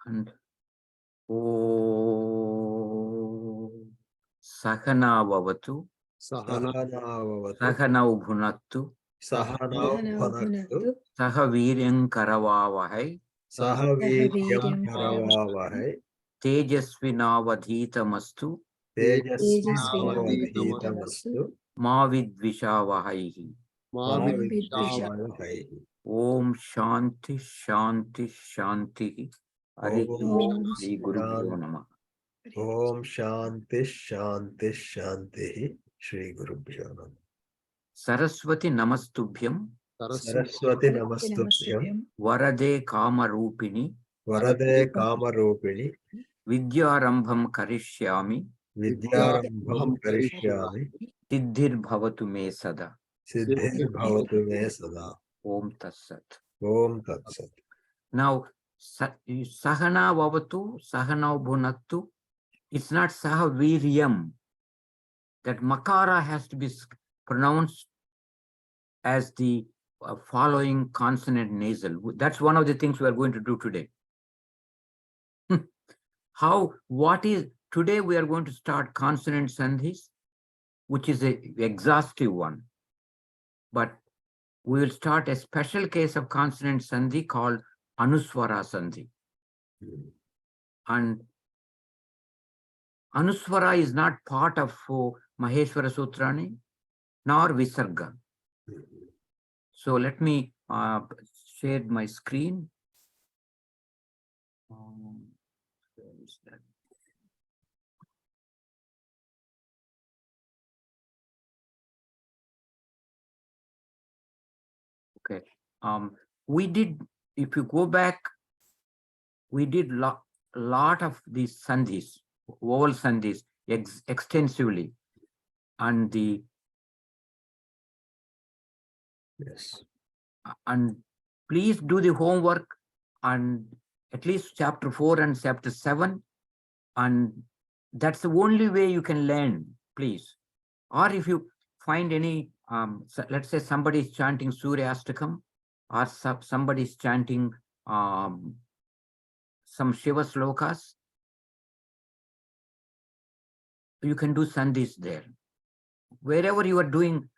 And Sahana Vavatu. Sahanau Bhunattu. Sahaviryam Karavavahai. Tejasvinavadhitamastu. Ma Vidvishavahaihi. Om Shanti Shanti Shanti. Hari Om Shri Gurubhyo Namah. Om Shanti Shanti Shanti Shri Gurubhyo Namah. Saraswati Namastubhyam. Saraswati Namastubhyam. Varade Kamarupini. Varade Kamarupini. Vidyarambham Karishyami. Vidyarambham Karishyami. Siddhir Bhavatu Me Sada. Siddhir Bhavatu Me Sada. Om Tatsat. Om Tatsat. Now, Sahana Vavatu, Sahana Bhunattu. It's not Sahaviryam. That Makara has to be pronounced as the following consonant nasal. That's one of the things we are going to do today. Today we are going to start consonant sandhis, which is an exhaustive one. But we will start a special case of consonant sandhi called Anuswara sandhi. And Anuswara is not part of Maheshwara Sutrani nor Visarga. So let me share my screen. Where is that? Okay. We did, if you go back, we did lot of these sandhis, vowel sandhis, extensively. And and please do the homework and at least chapter 4 and chapter 7. And that's the only way you can learn, please. Or if you find any, let's say somebody is chanting Surya Astakam, or somebody is chanting some Shiva slokas, you can do sandhis there. Wherever you are doing,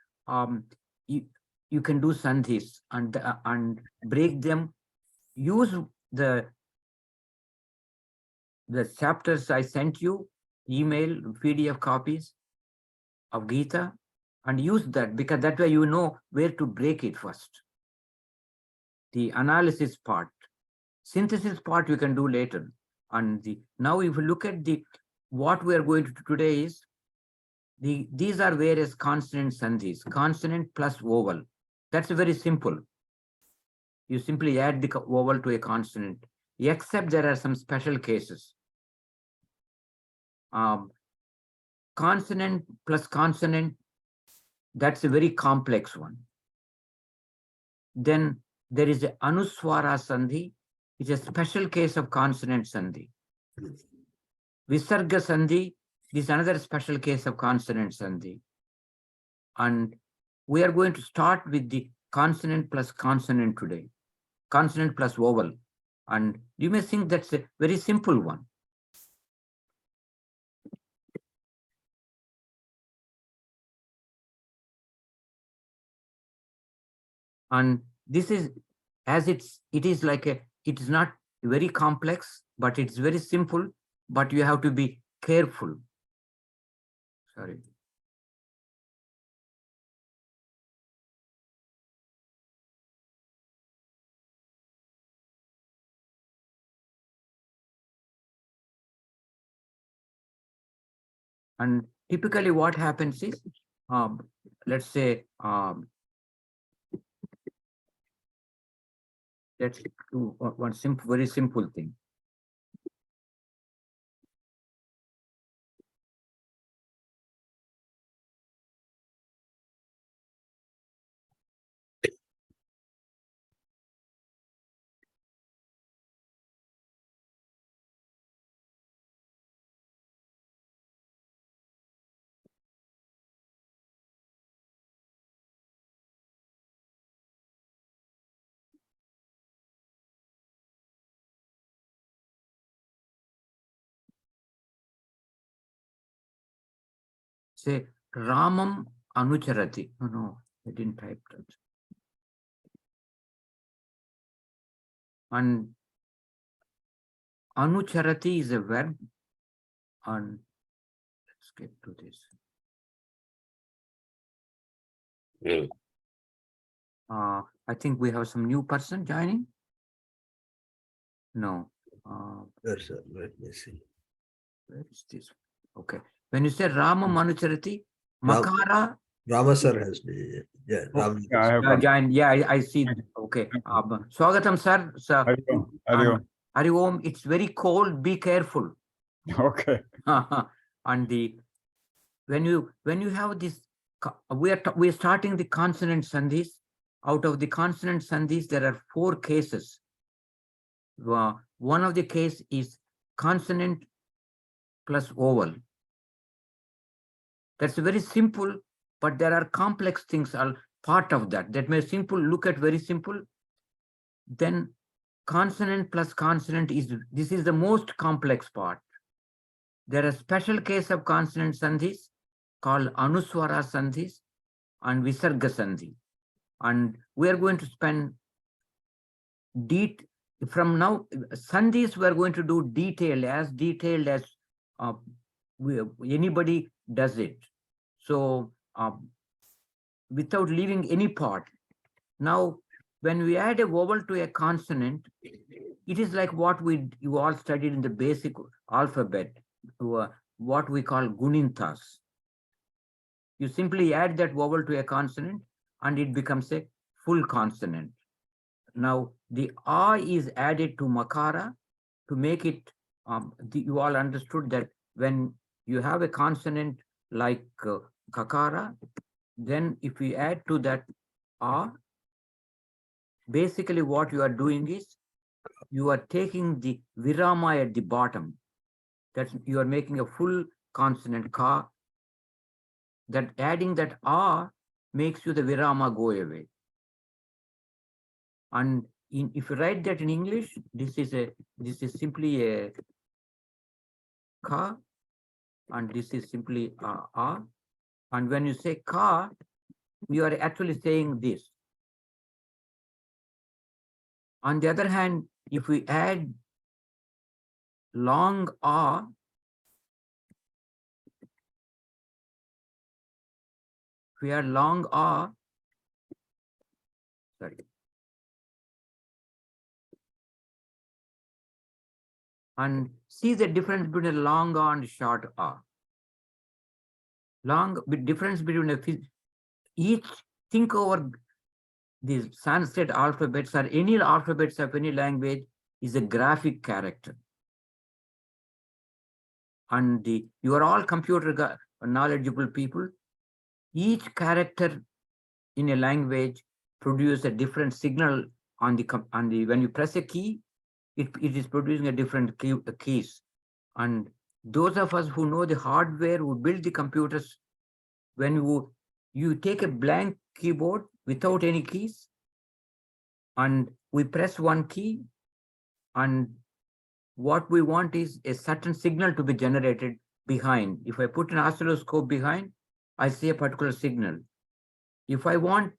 you can do sandhis and break them. Use the chapters I sent you, email, PDF copies of Gita, and use that, because that way you know where to break it first. The analysis part, synthesis part you can do later. And now if you look at what we are going to do today is, these are various consonant sandhis, consonant plus vowel. That's very simple. You simply add the vowel to a consonant, except there are some special cases. Consonant plus consonant, that's a very complex one. Then there is a Anuswara sandhi, which is a special case of consonant sandhi. Visarga sandhi, this is another special case of consonant sandhi. And we are going to start with the consonant plus consonant today, consonant plus vowel. And you may think that's a very simple one. And this is, as it is like it is not very complex, but it's very simple, but you have to be careful. Sorry. And typically what happens is, let's say, let's do one very simple thing. say Ramam Anucharati. Oh, no, I didn't type that. And Anucharati is a verb. And let's get to this. Yeah. I think we have some new person joining. No. Yes, sir. Let me see. Where is this? Okay. When you say Rama Manucharati, Ram- Makara, Rama sir has been, yeah, Oh, Ram. Yeah, I have come. joined. Yeah, I see. Okay. Swagatam, sir. Sir. Hari Om. Hari Om. Hari Om, it's very cold. Be careful. Okay. And when you have this, we are starting the consonant sandhis. Out of the consonant sandhis, there are 4 cases. One of the case is consonant plus vowel. That's very simple, but there are complex things are part of that. That may simple look at very simple. Then consonant plus consonant this is the most complex part. There are special case of consonant sandhis called Anuswara sandhis and Visarga sandhi. And we are going to spend from now, sandhis we are going to do as detailed as anybody does it. So without leaving any part. Now, when we add a vowel to a consonant, it is like what you all studied in the basic alphabet, what we call gunintas. You simply add that vowel to a consonant and it becomes a full consonant. Now, the A is added to Makara to make it, you all understood that when you have a consonant like Kakara, then if we add to that A, basically what you are doing is you are taking the virama at the bottom. That's you are making a full consonant Ka. That adding that A makes you the virama go away. And if you write that in English, this is simply a Ka, and this is simply A. And when you say Ka, you are actually saying this. On the other hand, if we add long A, if we add long A, sorry. And see the difference between a long A and short A. Difference between each, think over these Sanskrit alphabets or any alphabets of any language is a graphic character. And you are all computer knowledgeable people. Each character in a language produces a different signal on the when you press a key, it is producing a different keys. And those of us who know the hardware, who build the computers, when you take a blank keyboard without any keys, and we press one key, and what we want is a certain signal to be generated behind. If I put an oscilloscope behind, I see a particular signal. If I want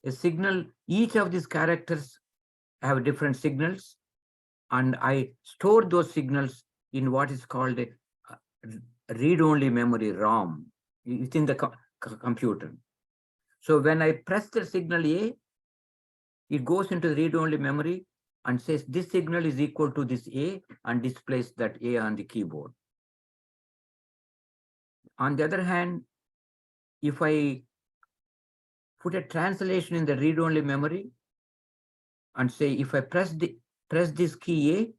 a signal, each of these characters have different signals, and I store those signals in what is called a read-only memory, ROM, within the computer. So when I press the signal A, it goes into the read-only memory and says this signal is equal to this A and displays that A on the keyboard. On the other hand, if I put a translation in the read-only memory and say if I press this key A,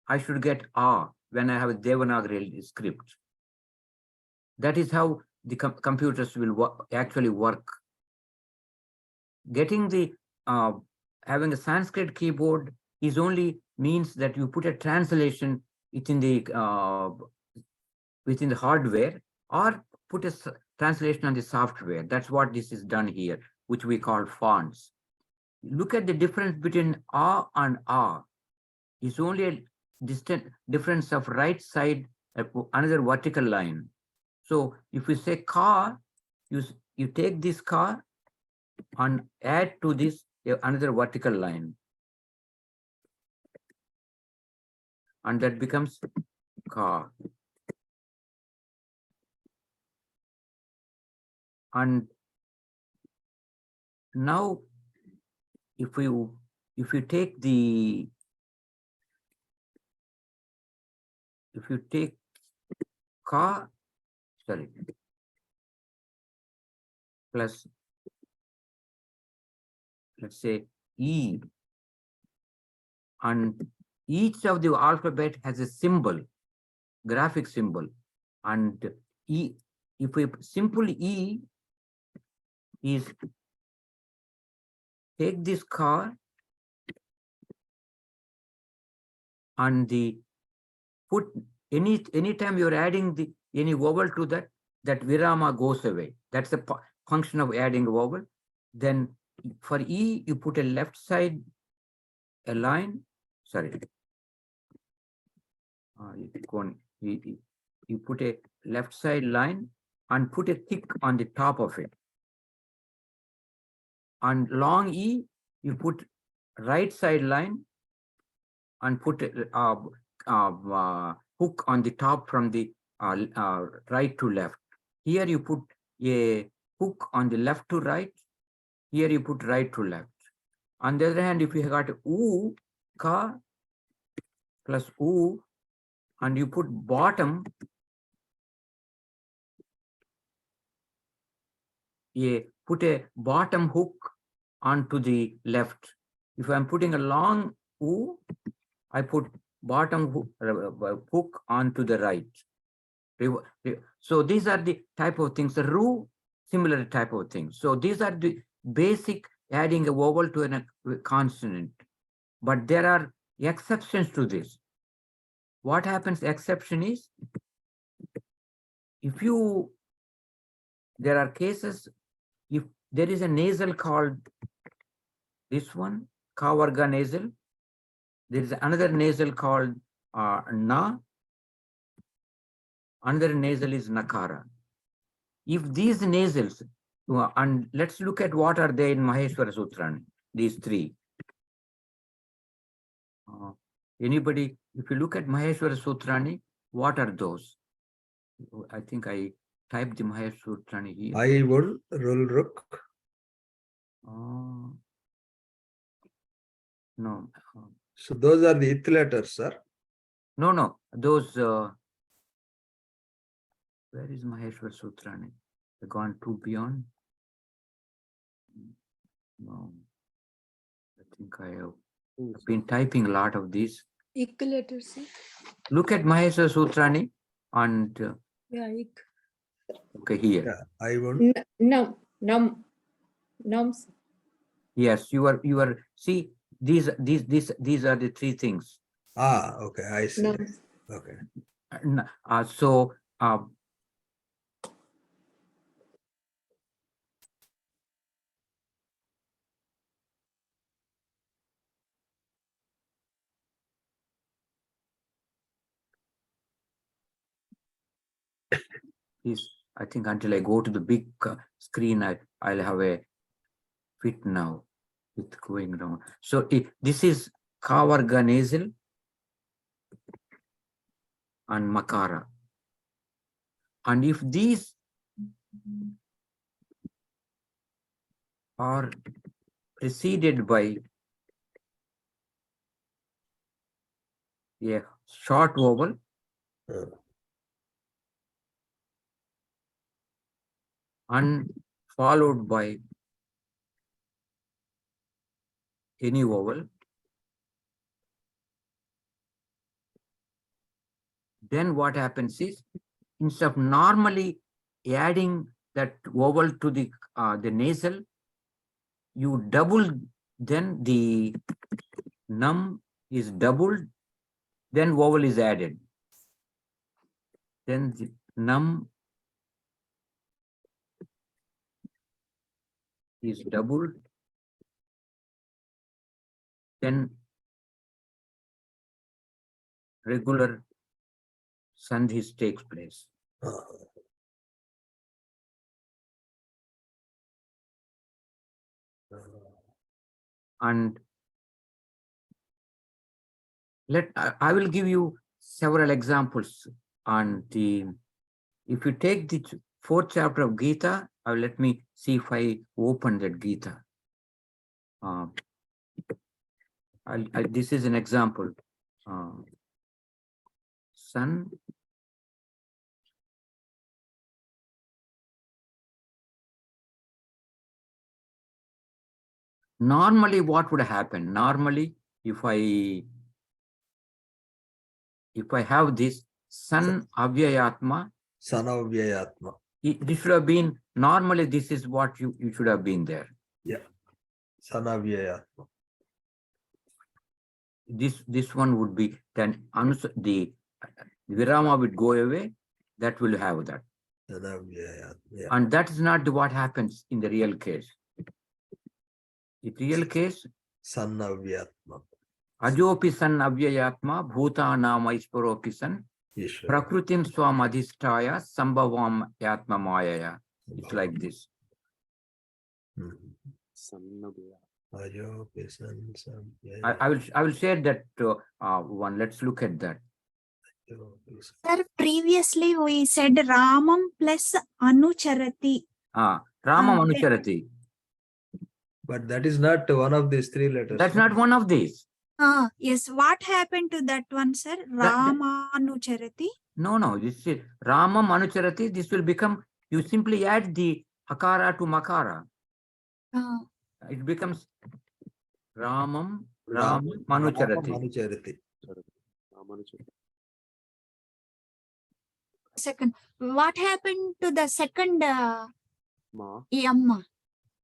I should get A when I have a Devanagari script. That is how the computers will actually work. Getting the having a Sanskrit keyboard is only means that you put a translation within the hardware, or put a translation on the software. That's what this is done here, which we call fonts. Look at the difference between A and A. It's only a distant difference of right side, another vertical line. So if you say car, you take this car and add to this another vertical line. And that becomes car. And now if you take car, sorry, plus, let's say E, and each of the alphabet has a symbol, graphic symbol, and E, if we simple E is take this car and put anytime you're adding any vowel to that virama goes away. That's the function of adding a vowel. Then for E, you put a left side a line. Sorry, you put a left side line and put a tick on the top of it. And long E, you put right side line and put a hook on the top from the right to left. Here you put a hook on the left to right. Here you put right to left. On the other hand, if you got U, ka plus U, and you put bottom, put a bottom hook onto the left. If I'm putting a long U, I put bottom hook onto the right. So these are the type of things. The Ru, similar type of things. So these are the basic adding a vowel to a consonant. But there are exceptions to this. What happens? Exception is there are cases if there is a nasal called this one, ka varga nasal. There is another nasal called na. Another nasal is nakara. If these nasals, and let's look at what are they in Maheshwara Sutra, these three. Anybody, if you look at Maheshwara Sutrani, what are those? I think I typed the Maheshwara Sutrani here. I1, Rulruk. No. So those are the ith letters, sir. No. Those, where is Maheshwara Sutrani? I've gone too beyond. No. I think I have been typing a lot of these. Ik letters, sir. Look at Maheshwara Sutrani and Yeah, ik. okay, here. Yeah, I1. Nums. Yes, you are see these are the three things. Okay, I see. Nums. Okay. So this, I think until I go to the big screen, I'll have a fit now with going around. So this is ka varga nasal and makara. And if these are preceded by a short vowel, and followed by any vowel, then what happens is, instead of normally adding that vowel to the nasal, you double, then the num is doubled, then vowel is added. Then the num is doubled, then regular sandhis takes place. And I will give you several examples on the, if you take the fourth chapter of Gita, let me see if I open that Gita. This is an example. Sun. Normally, what would happen? Normally, if I have this San Avyayatma, Son of Vyayatma. this should have been, normally this is what you should have been there. Yeah. Son of Vyayatma. This one would be, then the Virama would go away, that will have that. Son of Vyayatma. Yeah. And that is not what happens in the real case. In real case, Son of Vyayatma. Ajopi san avyayatma bhuta nama isparopi san Ishvara. prakrutim swam adhisthaya sambhavam yatma mayaya. It's like this. Ajopi san sam I will share that one. Let's look at that. Sir, previously we said Ramam plus Anucharati. Rama Manucharati. But that is not one of these three letters. That's not one of these. Yes, what happened to that one, sir? Ramanucharati? No, this is Rama Manucharati. This will become, you simply add the Hakara to Makara. It becomes Ramam Manucharati. Manucharati. Second, what happened to the second Yamma?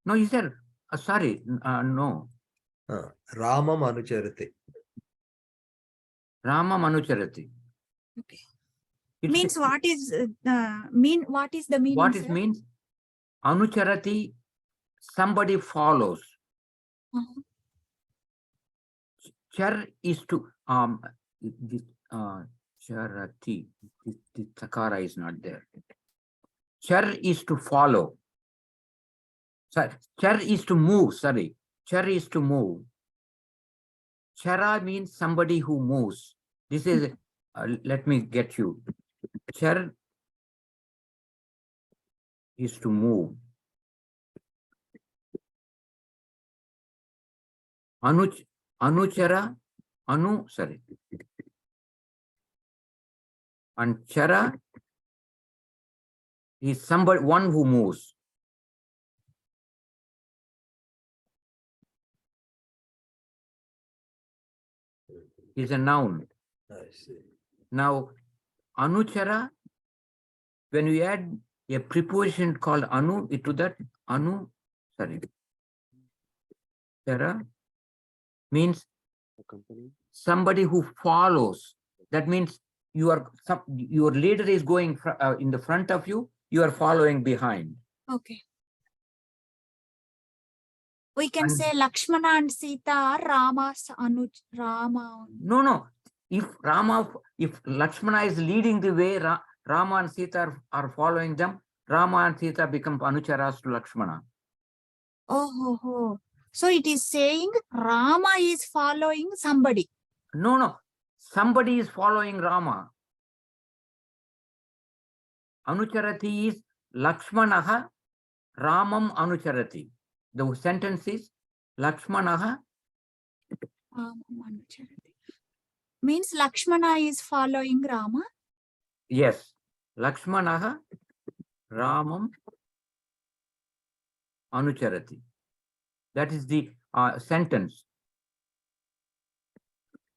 No, you said, sorry, no. Rama Manucharati. Rama Manucharati. Okay. It's- Means what is what is the meaning? What it sir? means? Anucharati, somebody follows. Char is to this charati. This Sakara is not there. Char is to follow. Sorry, char is to move. Sorry, char is to move. Chara means somebody who moves. This is. Let me get you. Char is to move. Anuchara, sorry. And Chara is somebody, one who moves. Is a noun. I see. Now, Anuchara, when we add a preposition called Anu to that, Chara means somebody who follows. That means your leader is going in the front of you, you are following behind. Okay. We can And- say Lakshmana and Sita are Rama's Rama. No. If Lakshmana is leading the way, Rama and Sita are following them, Rama and Sita become Anucharas to Lakshmana. Oh. So it is saying Rama is following somebody. No. Somebody is following Rama. Anucharati is Lakshmanaha Ramam Anucharati. The sentence is Lakshmanaha. Means Lakshmana is following Rama. Yes. Lakshmanaha Ramam Anucharati. That is the sentence.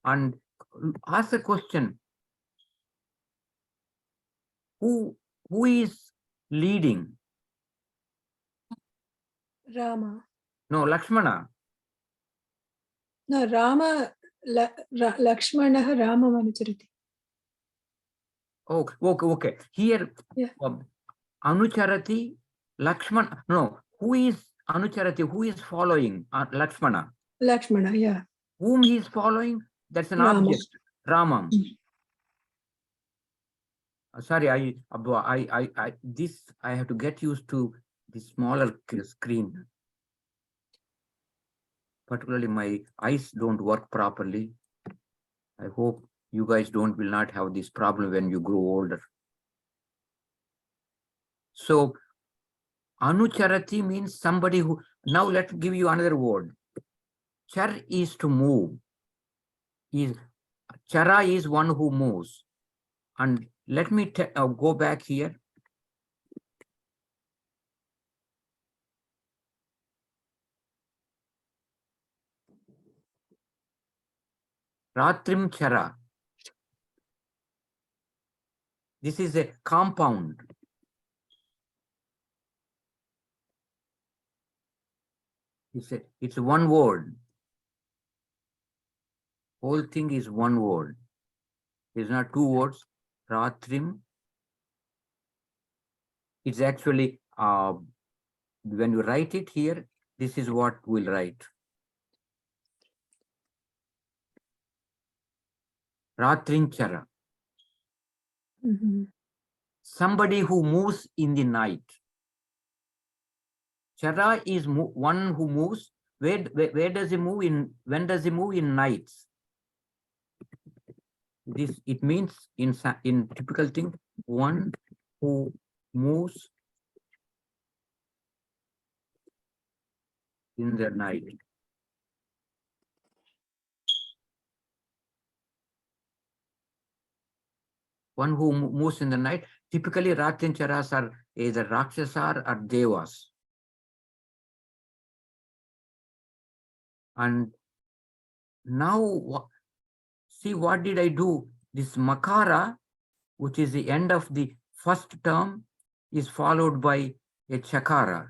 And ask a question. Who is leading? Rama. No, Lakshmana. No, Rama, Lakshmana, Rama Manucharati. Oh, okay. Here, Yeah. Anucharati, Lakshmana. No, who is Anucharati? Who is following Lakshmana? Lakshmana, yeah. Whom he is following? That's an Rama. object. Ramam. Mm. Sorry, I have to get used to the smaller screen. particularly my eyes don't work properly. I hope you guys will not have this problem when you grow older. So anucharati means somebody who, now let's give you another word. Char is to move. Chara is one who moves. And let me go back here. Ratrim Chara. This is a compound. It's one word. Whole thing is one word. It's not two words. Ratrim. It's actually, when you write it here, this is what we'll write. Ratrinchara. Mhm. Somebody who moves in the night. Chara is one who moves. Where does he move in? When does he move? In nights? It means in typical thing, one who moves in the night. One who moves in the night. Typically, Ratrincharas are either Rakshasar or Devas. And now, see what did I do? This Makara, which is the end of the first term, is followed by a Chakara.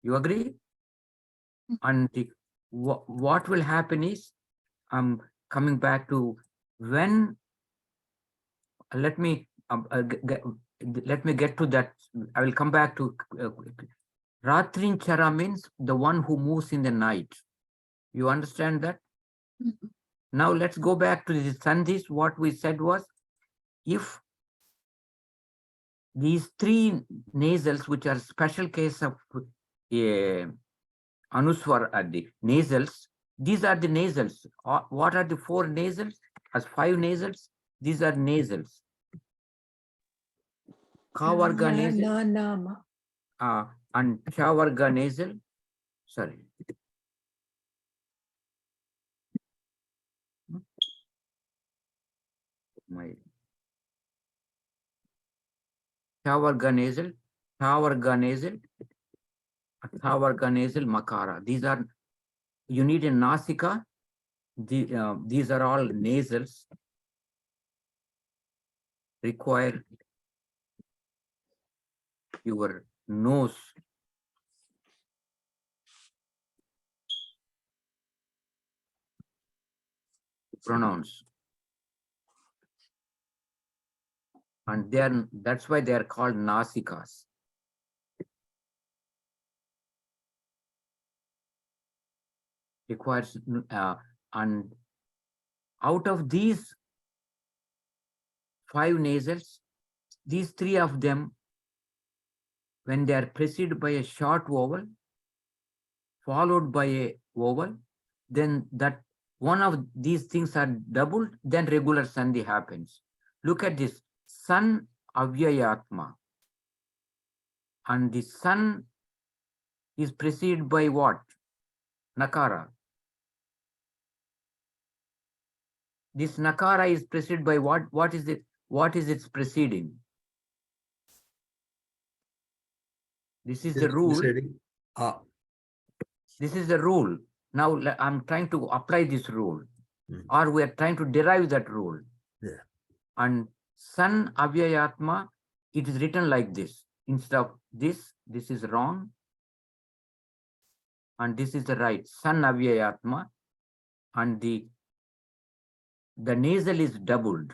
You agree? And what will happen is, I'm coming back to when, let me get to that. I will come back to Ratrinchara means the one who moves in the night. You understand that? Mhm. Now let's go back to the Sandhis. What we said was, if these three nasals, which are special case of Anuswar are the nasals, these are the nasals. What are the four nasals? As five nasals, these are nasals. Kavarga nasal. Nama. And Chavarga nasal. Sorry. My Chavarga nasal, Chavarga nasal, Chavarga nasal, Makara. These are, you need a Nasika. These are all nasals require your nose to pronounce. And that's why they are called Nasikas. Requires, and out of these five nasals, these three of them, when they are preceded by a short vowel, followed by a vowel, then that one of these things are doubled, then regular sandhi happens. Look at this, San Avyayatma. And the San is preceded by what? Nakara. This Nakara is preceded by what? What is it? What is its preceding? This is the rule. This is the rule. Now I'm trying to apply this rule, or we are trying to derive that rule. Yeah. And San Avyayatma, it is written like this. Instead of this is wrong. And this is the right. San Avyayatma. And the nasal is doubled.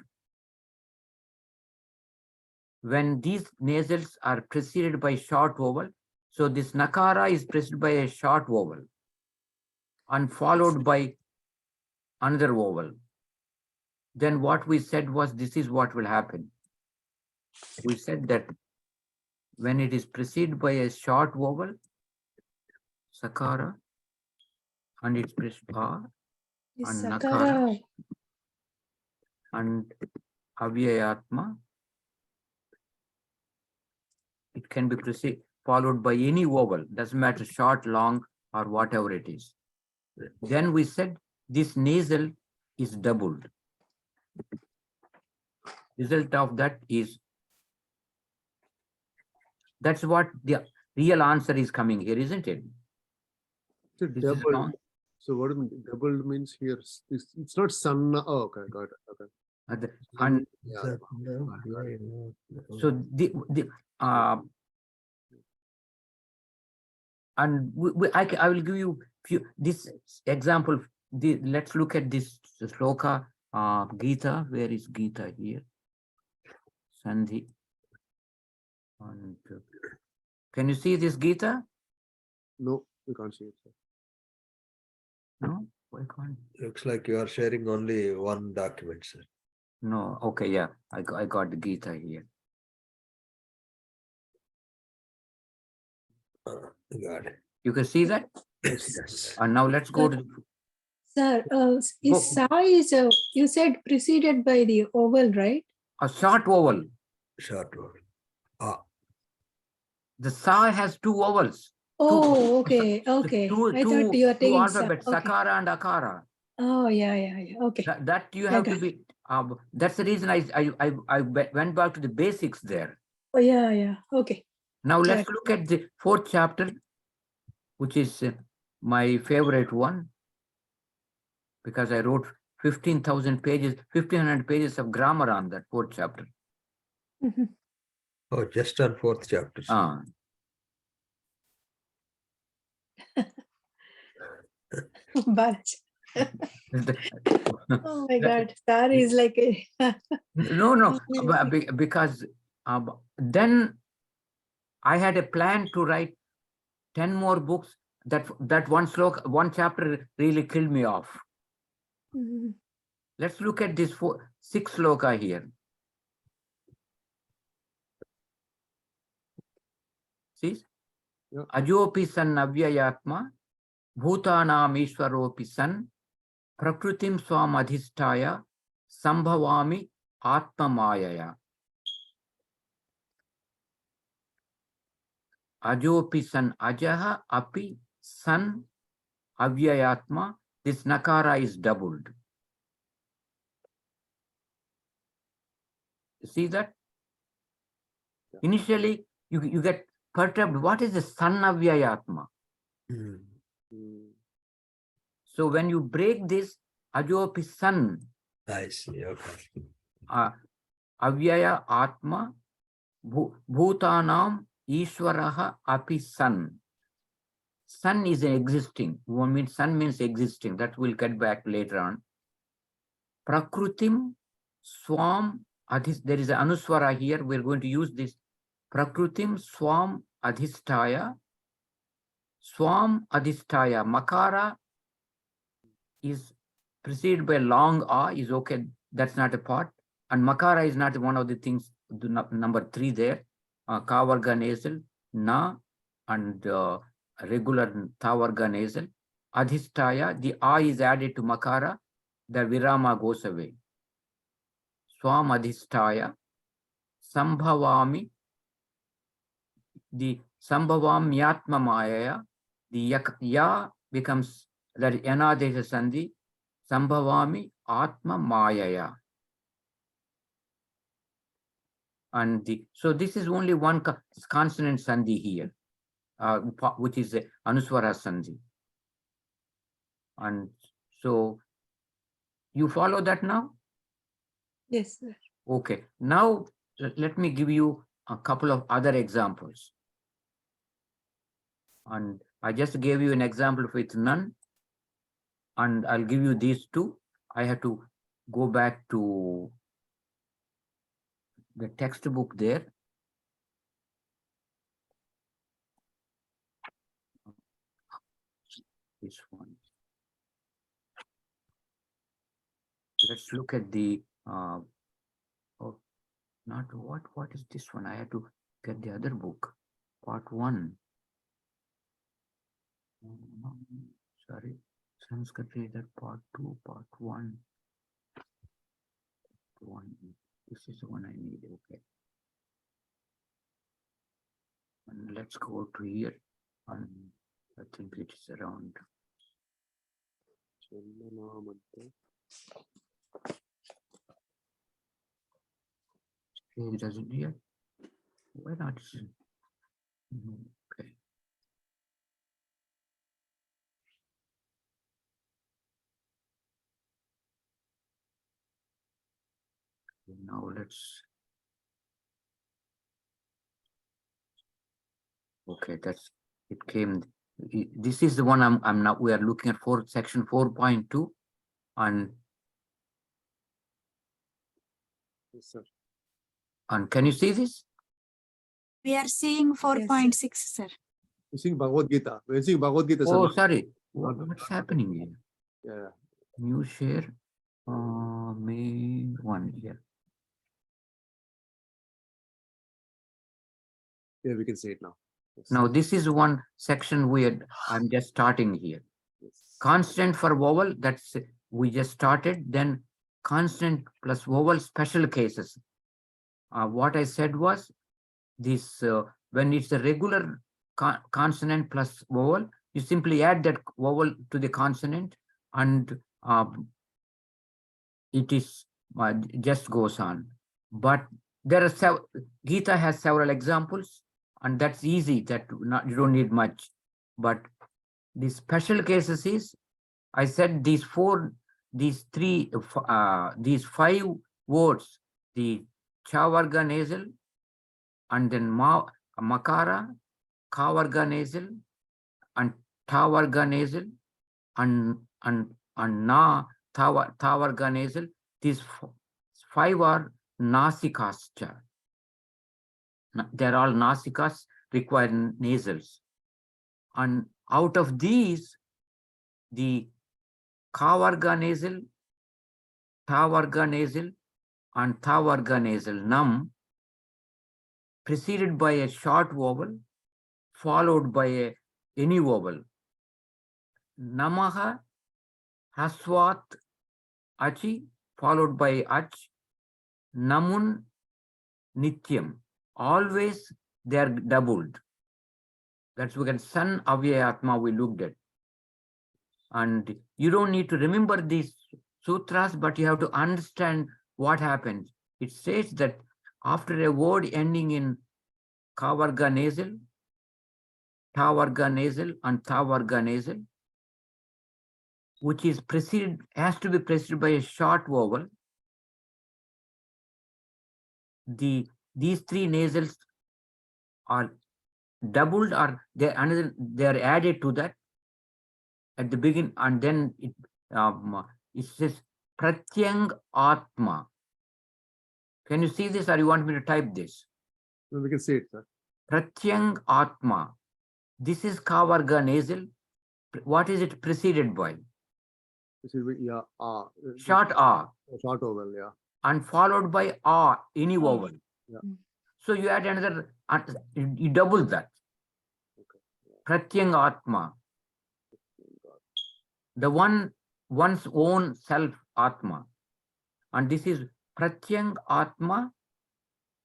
When these nasals are preceded by short vowel, so this Nakara is preceded by a short vowel and followed by another vowel. Then what we said was, this is what will happen. We said that when it is preceded by a short vowel, Sakara, and it's pressed A, Is and Sakara. Nakara, and Avyayatma. It can be followed by any vowel, doesn't matter short, long, or whatever it is. Then we said this nasal is doubled. Result of that is, that's what the real answer is coming here, isn't it? So This is doubled. long. So what doubled means here? It's not sun. Oh, okay, got it. Okay. And Yeah. so and I will give you few this example. Let's look at this sloka, Gita. Where is Gita here? Sandhi. And can you see this Gita? No, we can't see it. Sir. No, why can't? Looks like you are sharing only one document, sir. No, okay, yeah, I got the Gita here. Got it. You can see that? Yes. And now let's go to Sir, Oh. is Sa is, you said preceded by the vowel, right? a short vowel. Short word. The Sa has two vowels. Oh, okay, okay. I thought you were two taking Sa. alphabets, Okay. Sakara and Akara. Oh, yeah. Okay. That you have to Okay. be. That's the reason I went back to the basics there. Oh, yeah. Okay. Now let's Right. look at the 4th chapter, which is my favorite one, because I wrote 15,000 pages, 1,500 pages of grammar on that 4th chapter. Mhm. Oh, just on 4th chapter. sir. Ah. Balaj. Oh my God. Star is like a. No, because then I had a plan to write 10 more books. That one chapter really killed me off. Mhm. Let's look at this 6 sloka here. See? Yeah. Ajopi san avyayatma, bhutanam ishwaropi san, prakrutim swam adhisthaya, sambhavami atma mayaya. Ajopi san ajaha api san avyayatma. This nakara is doubled. You see that? Yeah. Initially, you get perturbed. What is the san avyayatma? Mm. Hmm. So when you break this, ajopi san, I see. Okay. avyaya atma, bhutanam ishwaraha api san. Sun is an existing. Sun means existing. That we'll get back later on. Prakrutim swam adhis. There is an anuswara here. We're going to use this. Prakrutim swam adhisthaya. Swam adhisthaya. Makara is preceded by long a is okay. That's not a part. And makara is not one of the things. Number 3 there. Kavarga nasal, na, and regular tavarga nasal. Adhisthaya, the a is added to makara, the virama goes away. Swam adhisthaya, sambhavami, the sambhavamyatma mayaya, the ya becomes, that yanadesha sandhi, sambhavami atma mayaya. And so this is only one consonant sandhi here, which is the anuswara sandhi. And so you follow that now? Yes, sir. Okay. Now let me give you a couple of other examples. And I just gave you an example with none. And I'll give you these two. I have to go back to the textbook there. This one. Let's look at the oh, not what is this one? I have to get the other book, part 1. Sorry, Sanskrit reader part 2, part 1. This is the one I need. Okay. And let's go to here. And I think it is around. It doesn't here. Why not? Okay. Now let's. Okay, that's it came. This is the one I'm now. We are looking at section 4.2, and Yes, sir. can you see this? We are seeing 4.6, sir. We're seeing Bhagavad Gita. We're seeing Bhagavad Gita. Oh, sir. sorry. What's happening here? Yeah. New share. May 1 here. Yeah, we can see it now. Yes. Now this is one section I'm just starting here. Yes. Constant for vowel, that's we just started. Then constant plus vowel special cases. What I said was this when it's a regular consonant plus vowel, you simply add that vowel to the consonant, and it is just goes on. But there are Gita has several examples, and that's easy. That you don't need much. But the special cases is, I said these 5 words, the Chavarga nasal, and then Makara, Kavarga nasal, and Tavarga nasal, and Na Tavarga nasal. These 5 are Nasikas. They're all Nasikas, require nasals. And out of these, the Kavarga nasal, Tavarga nasal, and Tavarga nasal, Nam, preceded by a short vowel, followed by any vowel. Namaha, Haswat, Achi, followed by Ach, Namun, Nityam. Always they are doubled. That's we can San Avyayatma we looked at. And you don't need to remember these sutras, but you have to understand what happens. It says that after a word ending in Kavarga nasal, Tavarga nasal, and Tavarga nasal, which is has to be preceded by a short vowel, these 3 nasals are doubled, or they are added to that at the beginning, and then it says Pratyang Atma. Can you see this, or you want me to type this? No, we can see it, sir. Pratyang Atma. This is Kavarga nasal. What is it preceded by? This is yeah. Short A. Short vowel, yeah. And followed by A, any vowel. Yeah. So you add another, you double that. Okay. Pratyang Atma. The one's own self Atma. And this is Pratyang Atma,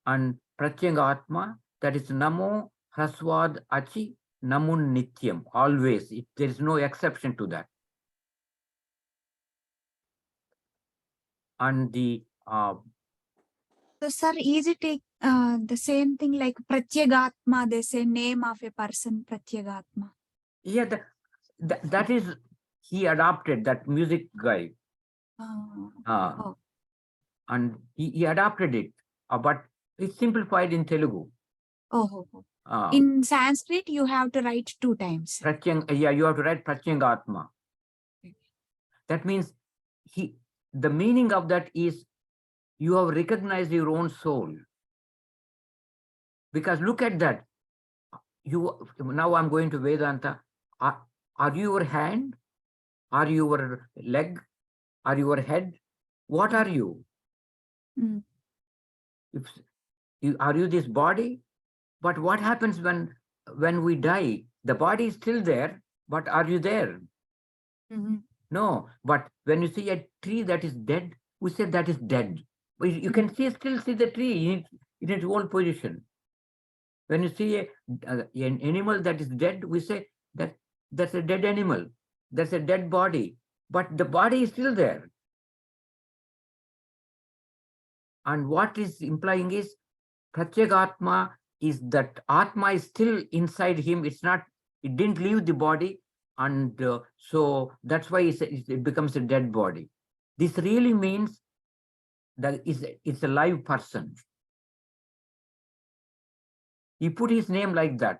and Pratyang Atma, that is Namo Haswad Achi Namun Nityam. Always. There is no exception to that. And the So, sir, is it the same thing like Pratyagatma, they say name of a person, Pratyagatma? yeah, that is, he adopted that music guy. Oh. And he adopted it, but it's simplified in Telugu. Oh. In Sanskrit, you have to write 2 times. Yeah, you have to write Pratyangatma. Okay. That means the meaning of that is you have recognized your own soul. Because look at that. Now I'm going to Vedanta. Are you your hand? Are you your leg? Are you your head? What are you? Mm. Are you this body? But what happens when we die? The body is still there, But are you there? Mhm. No. But when you see a tree that is dead, we say that is dead. But you can still see the tree in its old position. When you see an animal that is dead, we say that that's a dead animal. That's a dead body. But the body is still there. And what is implying is Pratyagatma is that Atma is still inside him. It's not, it didn't leave the body. And so that's why it becomes a dead body. This really means that it's a live person. He put his name like that.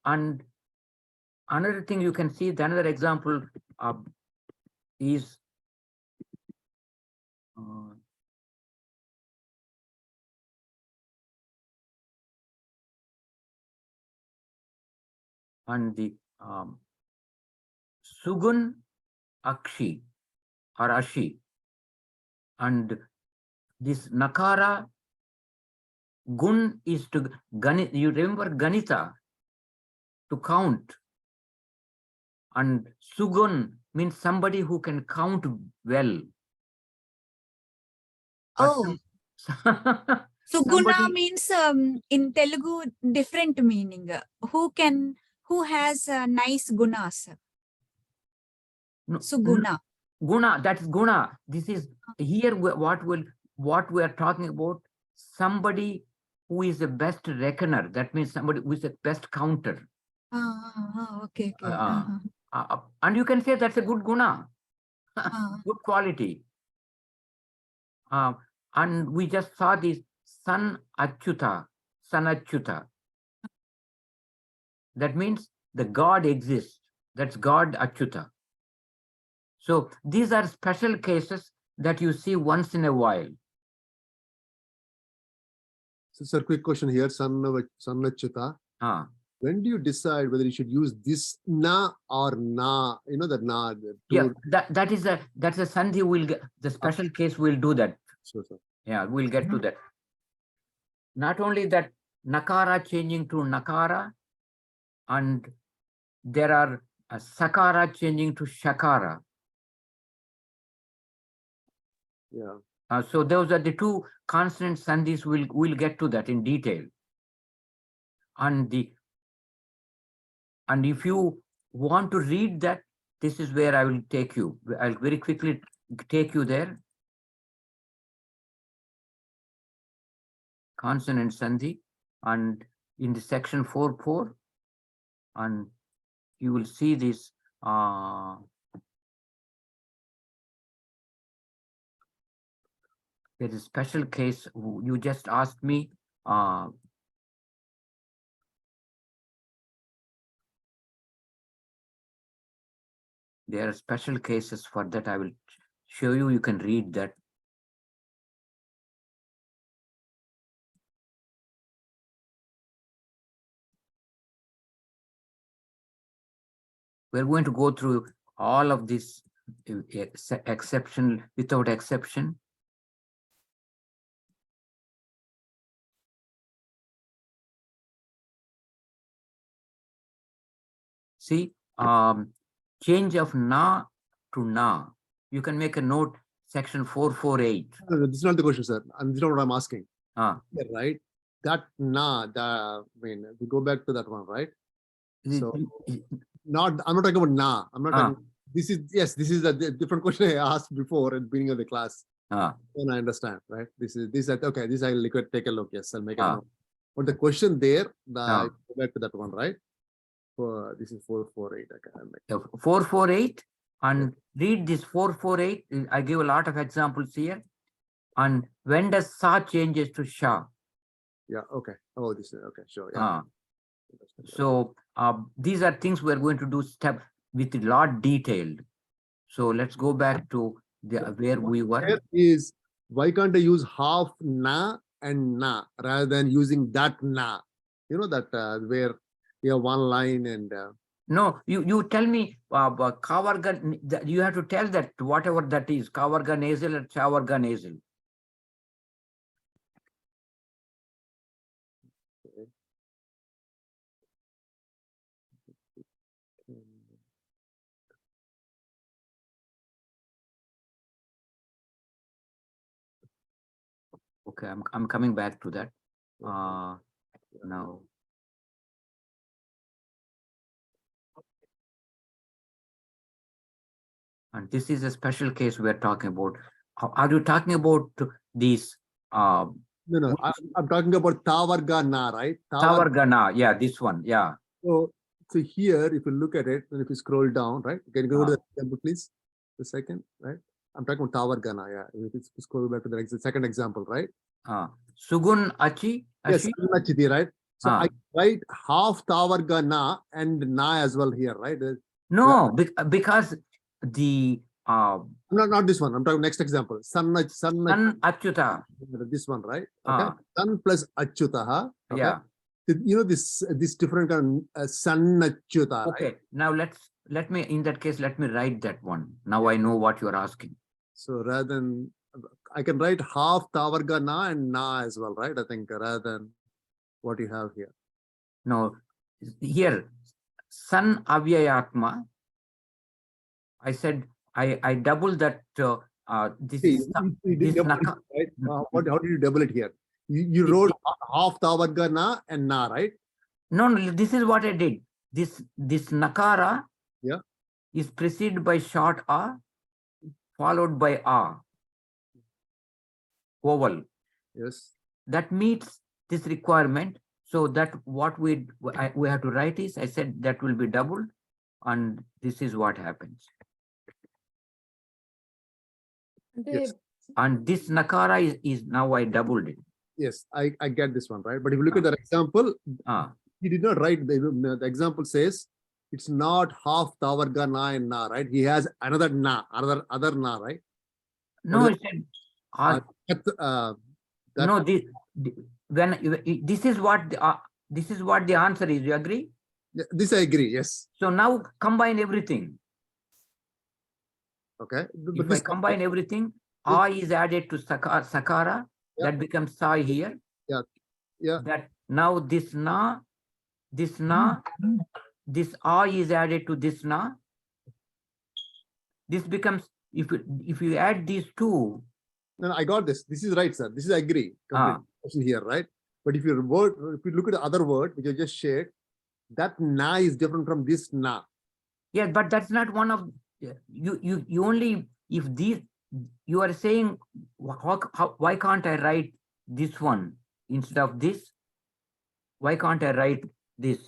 And another thing you can see, the another example is and the Sugun Akshi or Ashi, and this Nakara Gun is to Ganit. You remember Ganita, to count, and Sugun means somebody who can count well. But Oh, Suguna somebody, means in Telugu different meaning. Who has nice gunas? no, Suguna. Guna, that is Guna. This is here what we are talking about, somebody who is the best reckoner. That means somebody who is the best counter. Okay. And you can say that's a good Guna, Ah. good quality. And we just saw this San Achyuta. That means the God exists. That's God Achyuta. So these are special cases that you see once in a while. So, sir, quick question here. Sannachyuta. When do you decide whether you should use this na or na? You know that na. Yeah, that's a sandhi. We'll get the special case. We'll do that. Sure, sir. Yeah, we'll get to that. Not only that, nakara changing to nakara, and there are sakara changing to shakara. Yeah. So those are the two consonant sandhis. We'll get to that in detail. And if you want to read that, this is where I will take you. I'll very quickly take you there. Consonant sandhi, and in the section 4.4, and you will see this. There is a special case. You just asked me. There are special cases for that. I will show you. You can read that. We're going to go through all of this exception without exception. See, change of na to na. You can make a note, section 448. No, this is not the question, sir. And this is not what I'm asking. Ah. Yeah, right? That na, we go back to that one, right? So I'm not talking about na. I'm not talking. This is a different question I asked before at the beginning of the class. And I understand, right? Okay. This I'll take a look. Yes, I'll make a note. But the question there, go back to that one, right? This is 448. Okay, 448, and read this 448. I give a lot of examples here. And when does sa changes to sha? Yeah. Okay. Oh, this is okay. Sure. Yeah. So these are things we're going to do step with a lot detailed. So let's go back to where we were. Here is, why can't I use half na and na rather than using that na? You know that where you have one line and. No, you tell me, Kavarga, you have to tell that whatever that is, Kavarga nasal or Chavarga nasal. Okay, I'm coming back to that. Now. And this is a special case we're talking about. Are you talking about these No, I'm talking about Tavarga Na, right? Tavargana? Yeah, this one. Yeah. So here, if you look at it, and if you scroll down, right? Can you go to the example, please? The second, right? I'm talking about Tavarga Na, yeah. If you scroll back to the second example, right? Sugun Achi? Yes, Achiti, right? So I write half Tavarga Na and Na as well here, right? No, because the not this one. I'm talking next example. San Achyuta. This one, right? Okay. San plus Achyutaha. Okay. Yeah. You know this different kind of San Achyuta. Okay. Right? Now let me in that case let me write that one. Now I know what you are asking. So rather than I can write half Tavarga Na and Na as well, right? I think rather than what you have here. No, here San Avyayatma. I said I double that. This is this Naka. Right? How did you double it here? You wrote half Tavarga Na and Na, right? No, this is what I did. This Nakara is preceded by short A, followed by A. Vowel. Yes. That meets this requirement. So that what we have to write is, I said that will be doubled, and this is what happens. Yes. And this Nakara is now I doubled it. Yes, I get this one, right? But if you look at that example, he did not write, the example says it's not half Tavarga Na and Na, right? He has another Na, other Na, right? No, it said, no, this is what the answer is. You agree? This I agree, yes. So now combine everything. Okay. If I combine everything, A is added to Sakara, that becomes Sai here. Yeah. That now this Na, this A is added to this Na. This becomes, if you add these two. No, I got this. This is right, sir. This is I agree. Here, right? But if you look at the other word which I just shared, that Na is different from this Na. Yeah, but that's not one of you only if these you are saying why can't I write this one instead of this? Why can't I write this?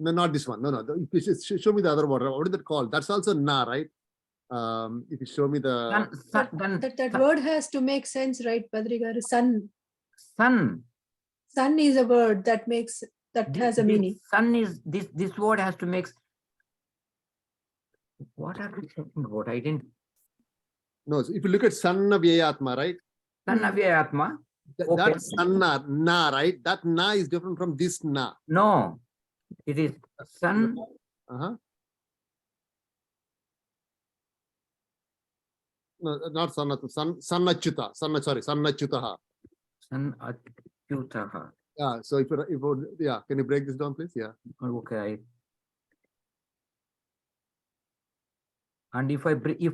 No, not this one. No. If you show me the other word, what is that called? That's also Na, right? If you show me the that word has to make sense, right, Padrigar? Sun. Sun is a word that has a meaning. Sun is this word has to make. What are you talking about? I didn't. No, so if you look at Sanna Vyayatma, right? Sanna Vyayatma. That's Sanna, Na, right? That Na is different from this Na. No, it is Sun. No, not Sanna, Sannachyuta. Sannachyutaha. Sannachyutaha. Yeah, so if can you break this down, please? Yeah. Okay. And if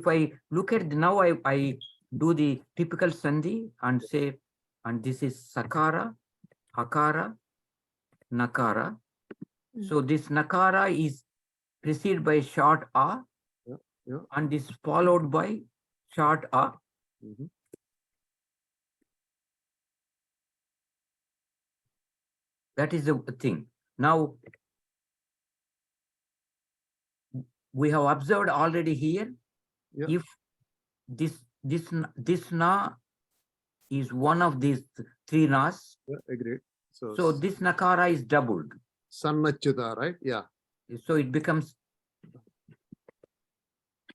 I look at now, I do the typical sandhi and say, and this is Sakara, Hakara, Nakara. So this Nakara is preceded by short A, and is followed by short A. That is the thing. Now, we have observed already here, if this Na is one of these three Nas. Yeah, agreed. So this Nakara is doubled. Sannachyuta, right? Yeah. So it becomes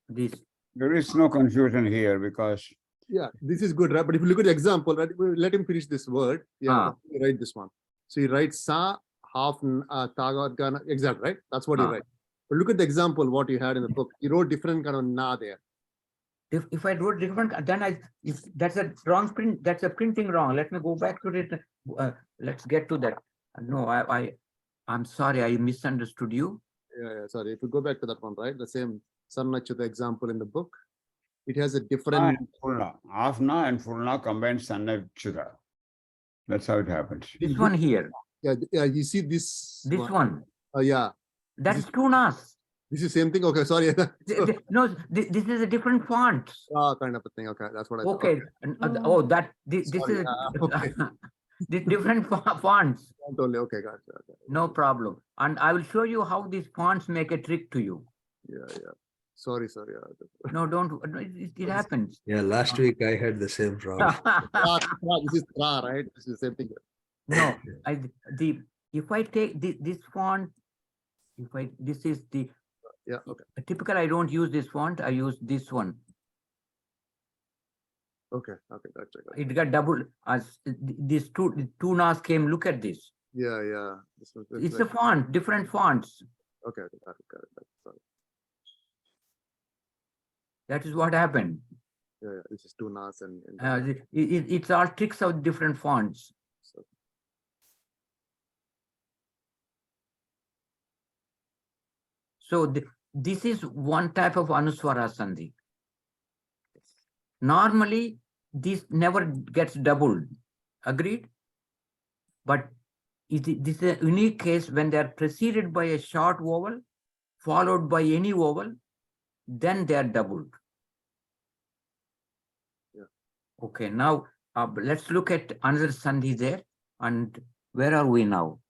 this. There is no confusion here because. Yeah, this is good, right? But if you look at the example, right, let him finish this word. Yeah, write this one. So he writes Sa, half Tagargana, exact, right? That's what he writes. But look at the example, what you had in the book. You wrote different kind of Na there. If I wrote different, then if that's a wrong print, that's a printing wrong. Let me go back to it. Let's get to that. No, I'm sorry, I misunderstood you. Yeah, sorry. If you go back to that one, right? The same Sannachyuta example in the book. it has a Na different. and Purna. Afna and Purna combined Sannachura. That's how it happens. This one here, Yeah, yeah. You see this. this one, Yeah. that's is- two nas. This is same thing. Okay, sorry. No, this is a different font. Kind of a thing. Okay, that's what I thought. Okay, oh, this Sorry, is okay. the different fonts. Font only. Okay, gotcha. Okay. No problem. And I will show you how these fonts make a trick to you. Yeah, yeah. Sorry. Yeah. No, don't, it happens. Yeah, last week I had the same problem. This is Tra, right? This is the same thing. No, if I take this font, this is the Yeah. Okay. typical, I don't use this font, I use this one. Okay. Gotcha. It got double as these two nas came, look at this. Yeah. This one, It's a font, different fonts. okay. Got it. Sorry. That is what happened. Yeah. This is two nas and. It's all tricks of different fonts. So, So this is one type of Anuswara Sandhi. Normally, this never gets doubled. Agreed? But this is a unique case when they are preceded by a short vowel, followed by any vowel, then they are doubled. Yeah. Okay, now let's look at another Sandhi there. And where are we now?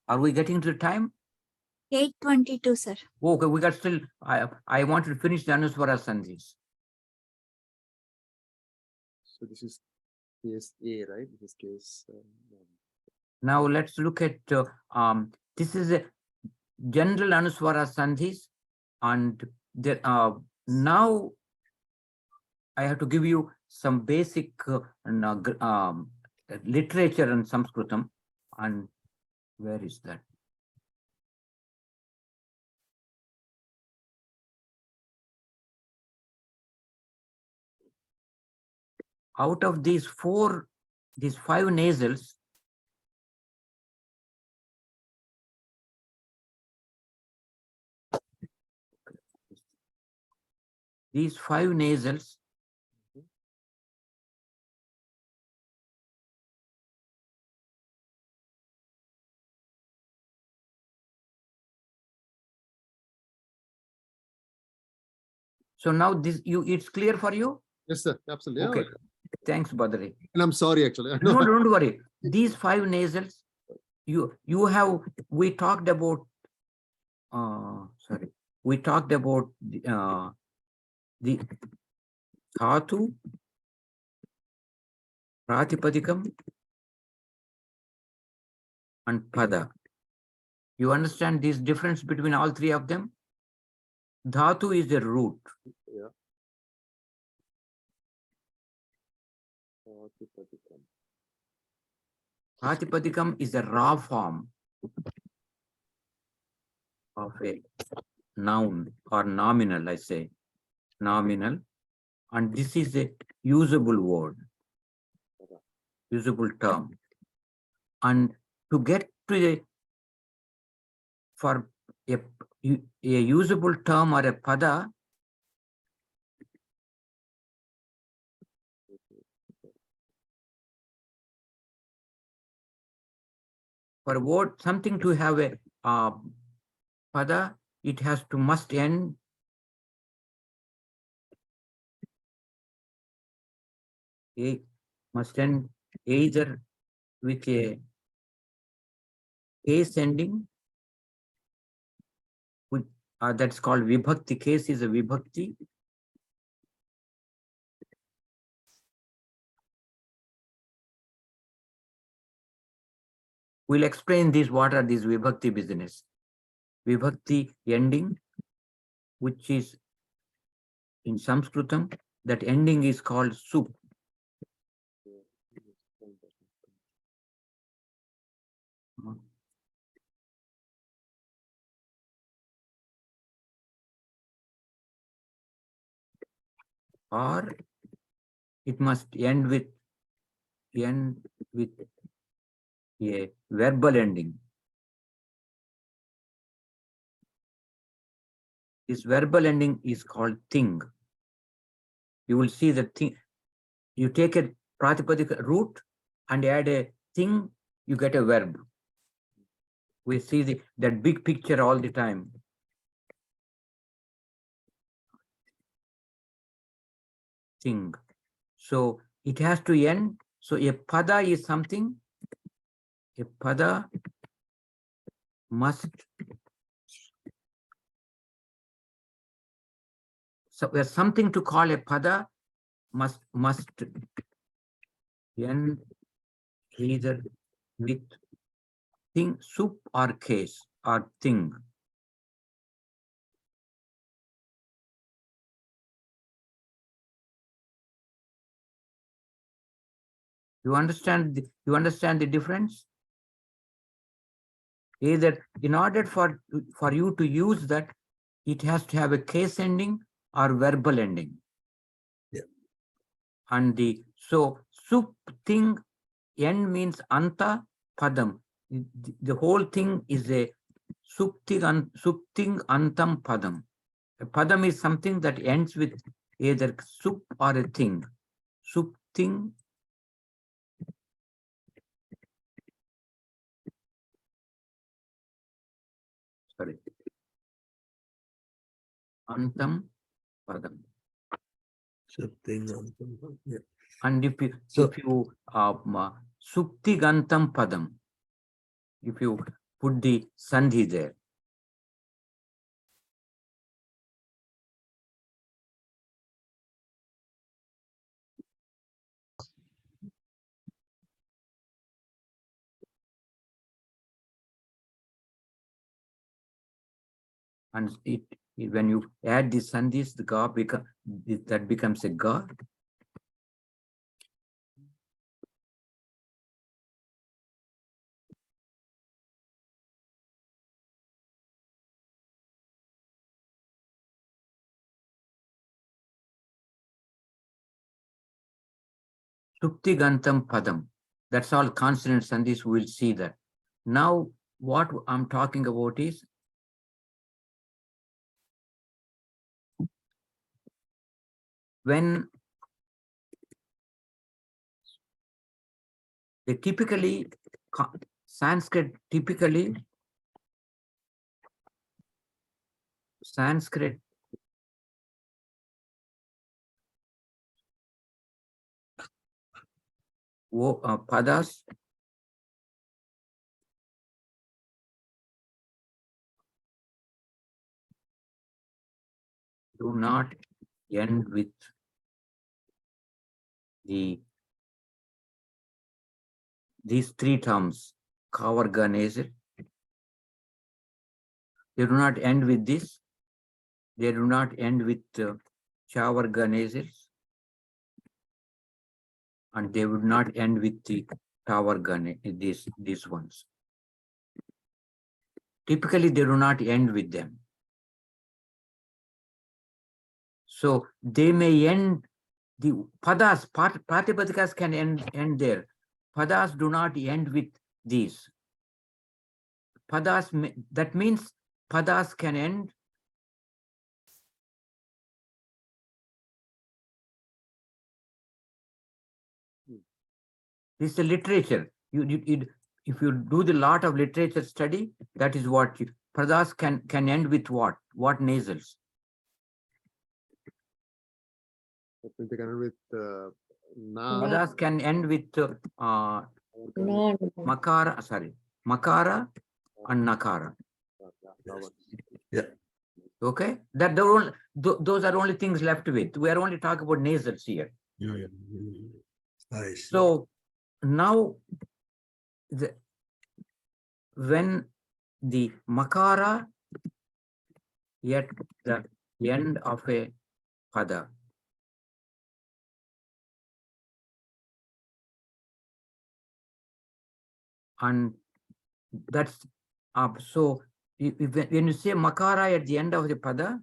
Are we getting to the time? 8:22, sir. Okay, we got still, I want to finish the Anuswara Sandhis. so this is case A, right? This is case. Now let's look at, this is a general Anuswara Sandhis, and there, now I have to give you some basic literature in Sanskritam. And where is that? Out of these five nasals, these five nasals, so now it's clear for you? Yes, sir. Absolutely. Okay, Yeah. thanks, Badri. And I'm sorry, actually. No, don't worry. These five nasals, we talked about, we talked about the dhatu, pratipadikam, and pada. You understand this difference between all three of them? Dhatu is the root. Yeah. Pratipadikam is a raw form of a noun or nominal, I say, nominal. And this is a usable word, usable term. And to get to for a usable term or a pada, for a word, something to have a pada, it must end either with a case ending, with that's called vibhakti. Case is a vibhakti. We'll explain this, what are these vibhakti business. Vibhakti ending, which is in Sanskritam, that ending is called sup. Or it must end with a verbal ending. This verbal ending is called thing. You will see the thing. You take a Pratipadika root and add a thing, you get a verb. We see that big picture all the time. Thing. So it has to end. So a pada is something. A pada must. So there's something to call a pada must end either with thing, sup or case or thing. You understand the difference? Either in order for you to use that, it has to have a case ending or verbal ending. Yeah. And so sup thing end means anta padam. The whole thing is a supting antam padam. A padam is something that ends with either sup or a thing. Supting antam padam. Something. Yeah. And if you sukti gantam padam, if you put the sandhi there. And when you add the sandhis, the ga that becomes a ga. Sukti gantam padam. That's all consonant sandhis. We will see that. Now, what I'm talking about is when they typically, Sanskrit padas do not end with these three terms, kavarga nasal. They do not end with this. They do not end with chavarga nasals. And they would not end with the tavarga, these ones. Typically, they do not end with them. So they may end, the padas, pratipadikas can end there. Padas do not end with these. Padas, that means padas can end this is the literature. If you do the lot of literature study, that is what padas can end with what? What nasals? They can end with na. Padas can end with No. makara, makara and nakara. Yeah. Okay, those are only things left with. We are only talking about nasals here. Yeah. I see. So now, when the makara at the end of a pada and that's up. So when you say makara at the end of the pada,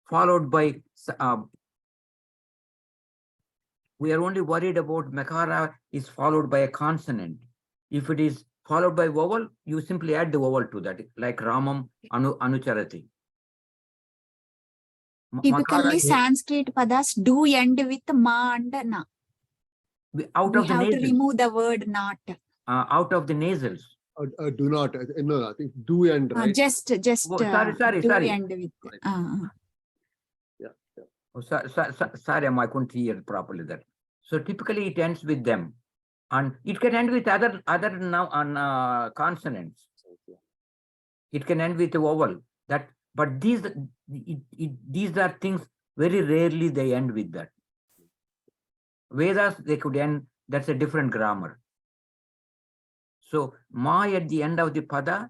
followed by we are only worried about makara is followed by a consonant. If it is followed by vowel, you simply add the vowel to that, like Ramam Anucharati. Typically, Sanskrit padas do end with ma and na. Out We of the have to nasals. remove the word not. Out of the nasals. Do not. No, I think do and right. Just Oh, sorry, do sorry. end with. Yeah. Oh, sorry, I couldn't hear properly that. So typically it ends with them, and it can end with other now consonants. It can end with a vowel. But these are things very rarely they end with that. Vedas they could end. That's a different grammar. So ma at the end of the pada,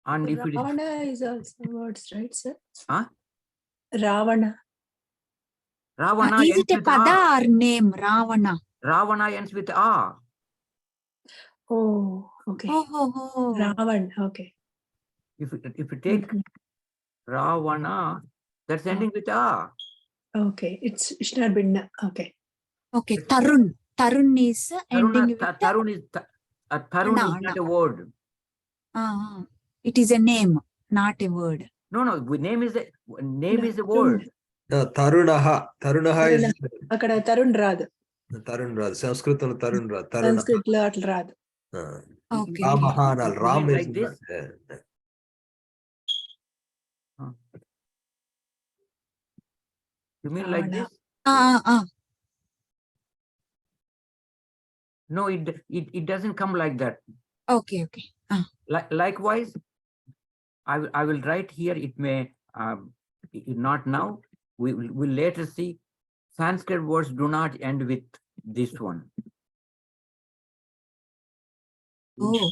and if it is Ravana is also words, right, sir? Huh? Ravana. Ravana Is ends it a with pada a. or name? Ravana. Ravana ends with a. Oh, okay. Oh. Ravan. Okay. If you take Mhm. Ravana, that's ending with a. Okay. It should not be okay. Okay. Tarun. Tarun is ending with Tarun is Tarun is not a word. It is a name, not a word. No, name is a word. No, Tarunaha is అక్కడ తరుణ్ రాదు. Tarun Rad. Sanskritam Tarun Rad. Sanskrit లో అట్లా రాదు. Okay. Ramahanal. You Ram mean is like this? not there. You mean like Ravana. this? No, it doesn't come like that. Okay. Likewise, I will write here. It may not now. We'll later see. Sanskrit words do not end with this one. Oh.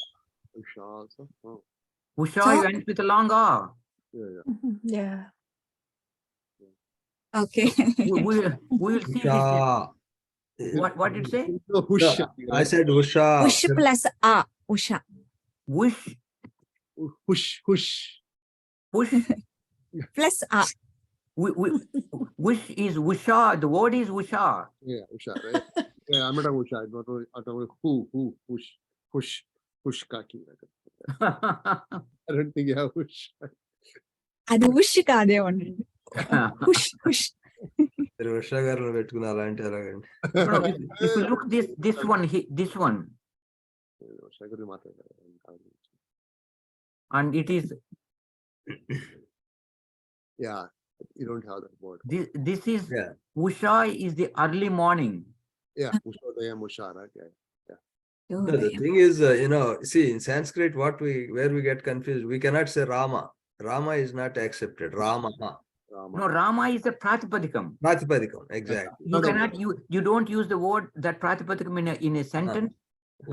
Usha also. Oh. Usha So- ends with a long a. Yeah. Yeah. Okay. We will see this. Usha. What did it say? No, Usha. I said Usha. Ush plus a. Usha. Wish, Hush. push. Plus a. Wish is Usha. The word is Usha. Yeah, Usha, right? Yeah, I'm not talking Usha. I'm talking Hush kaki. I don't think you have Hush. అది ఉష్ కాదే ఉండండి. Hush. Usha గారు పెట్టుకున్న అలాంటి అలాగండి. No, if you look this one, this one, and it is Yeah, you don't have that word. this is Yeah. Usha is the early morning. Yeah, Ushodayam, Usha, right? Yeah. No, the thing is, see, in Sanskrit, where we get confused, we cannot say Rama. Rama is not accepted. Ramaha. Rama. No, Rama is the Pratipadikam. Pratipadikam, exactly. You cannot you don't use the word that Pratipadikam in a sentence,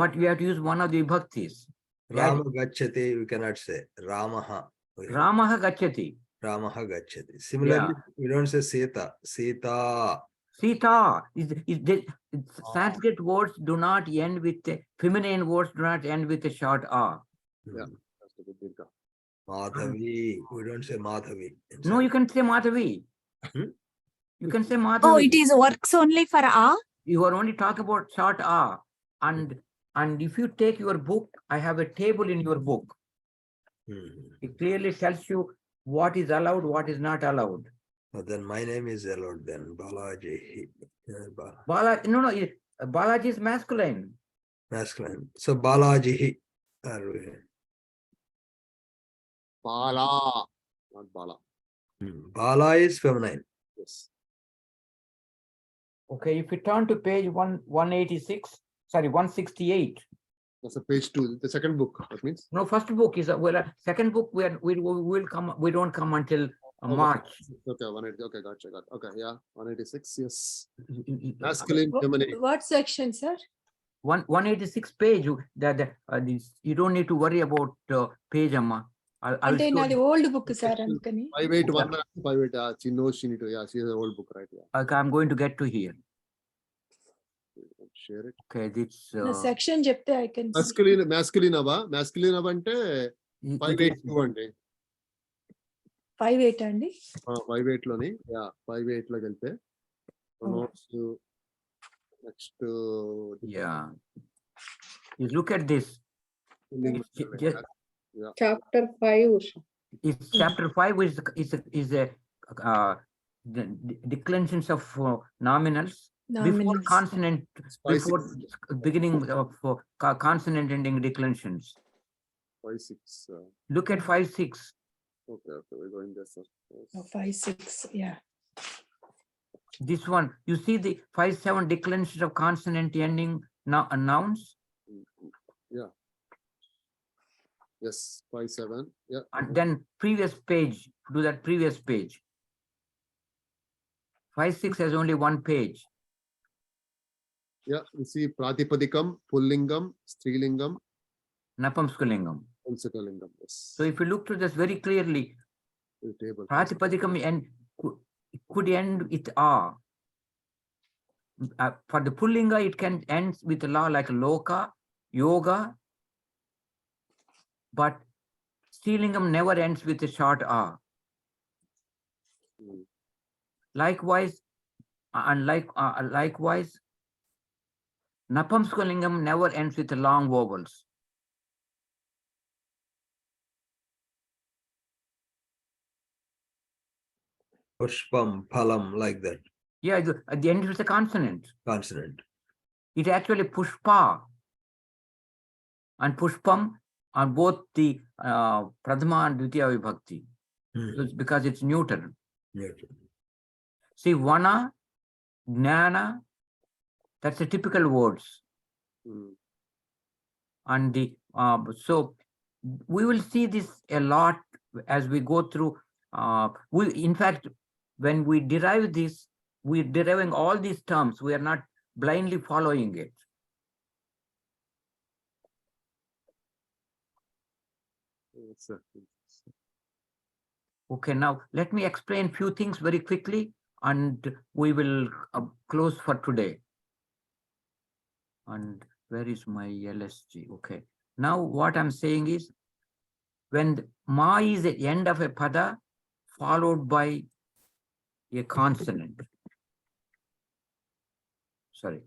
but you have to use one of the vibhaktis. Rama gacchati, we cannot say. Ramaha. Ramaha gacchati. Ramaha gacchati. Similarly, we don't say Sita. Sita. Sita Sanskrit words do not end with feminine words do not end with a short a. Yeah. That's the good Dirgha. Madhavi. We don't say Madhavi. No, you can say Madhavi. You can say Madhavi. Oh, it is works only for a. You are only talking about short a, and if you take your book, I have a table in your book. It clearly tells you what is allowed, what is not allowed. But then my name is allowed then. Balaji. No, Balaji is masculine. Masculine. So Balaji. Bala, not Bala. Bala is feminine. Yes. Okay, if you turn to page 168. That's a page 2, the second book. That means. No, first book is second book. We will come. We don't come until March. Okay, 180. Okay, gotcha. Okay, yeah, 186. Yes. Masculine, feminine. What section, sir? 186 page. You don't need to worry about page, Amma. అంటే నాది old book sir అందుకని. 581, 58. She knows she need to. Yeah, she has an old book, right? Yeah. Okay, I'm going to get to here. Share it. Okay, this section చెప్తే I can. masculine అంటే 582 అండి. 58 అండి. 58 లోని 58 లోకి వెళ్తే notes next yeah. You look at this. link Just chapter 5. It's chapter 5 is a the declensions of nominals before Nominals. consonant, Five, before six. beginning of consonant ending declensions. 5, 6. Look at 5, 6. Okay, we're going there, sir. Oh, 5, 6. Yeah. This one, you see the 5, 7 declensions of consonant ending nouns, Yeah. Yes, 5, 7. Yeah. and then previous page, do that previous page. 5, 6 has only one page. Yeah, we see Pratipadikam, Pullingam, Strilingam, Napamskalingam. Pulsakalingam. Yes. So if you look to this very clearly, The table. Pratipadikam and could end with a. For the Pullinga, it can end with a law like Loka, Yoga, but Strilingam never ends with a short a. Mm. Likewise, likewise, Napamskalingam never ends with long vowels. Pushpam, phalam, like that. Yeah, at the end with a consonant. Consonant. It actually Pushpa and Pushpam are both the Pradhama and Dvitiya Vibhakti. It's because it's neuter. Neuter. See, Vana, Gnana, that's the typical words. Mm. And the so we will see this a lot as we go through. In fact, when we derive this, we're deriving all these terms. We are not blindly following it. Yes, sir. Okay, now let me explain few things very quickly, and we will close for today. And where is my LSG? Okay. Now what I'm saying is, when ma is the end of a pada followed by a consonant. Sorry.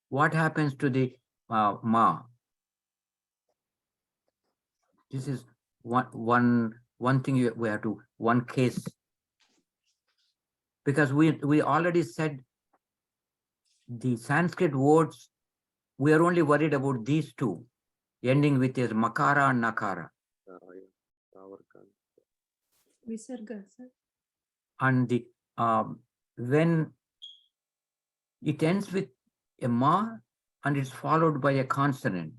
What happens to the ma? This is one thing we have to, one case, because we already said the Sanskrit words, we are only worried about these two, ending with is makara and nakara. Visarga, sir. And the when it ends with a ma and it's followed by a consonant.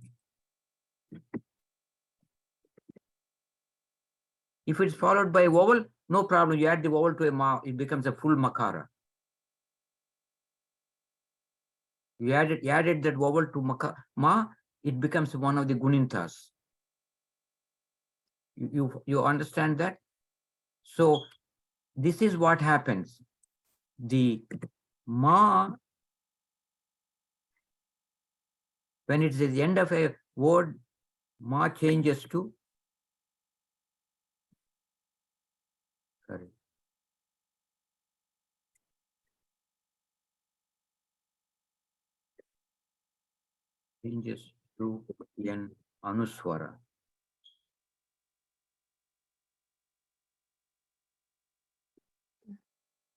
If it's followed by a vowel, no problem. You add the vowel to a ma, it becomes a full makara. You added that vowel to ma, it becomes one of the gunintas. You understand that? So this is what happens. The ma, when it's at the end of a word, ma changes to, sorry. Changes to an anuswara.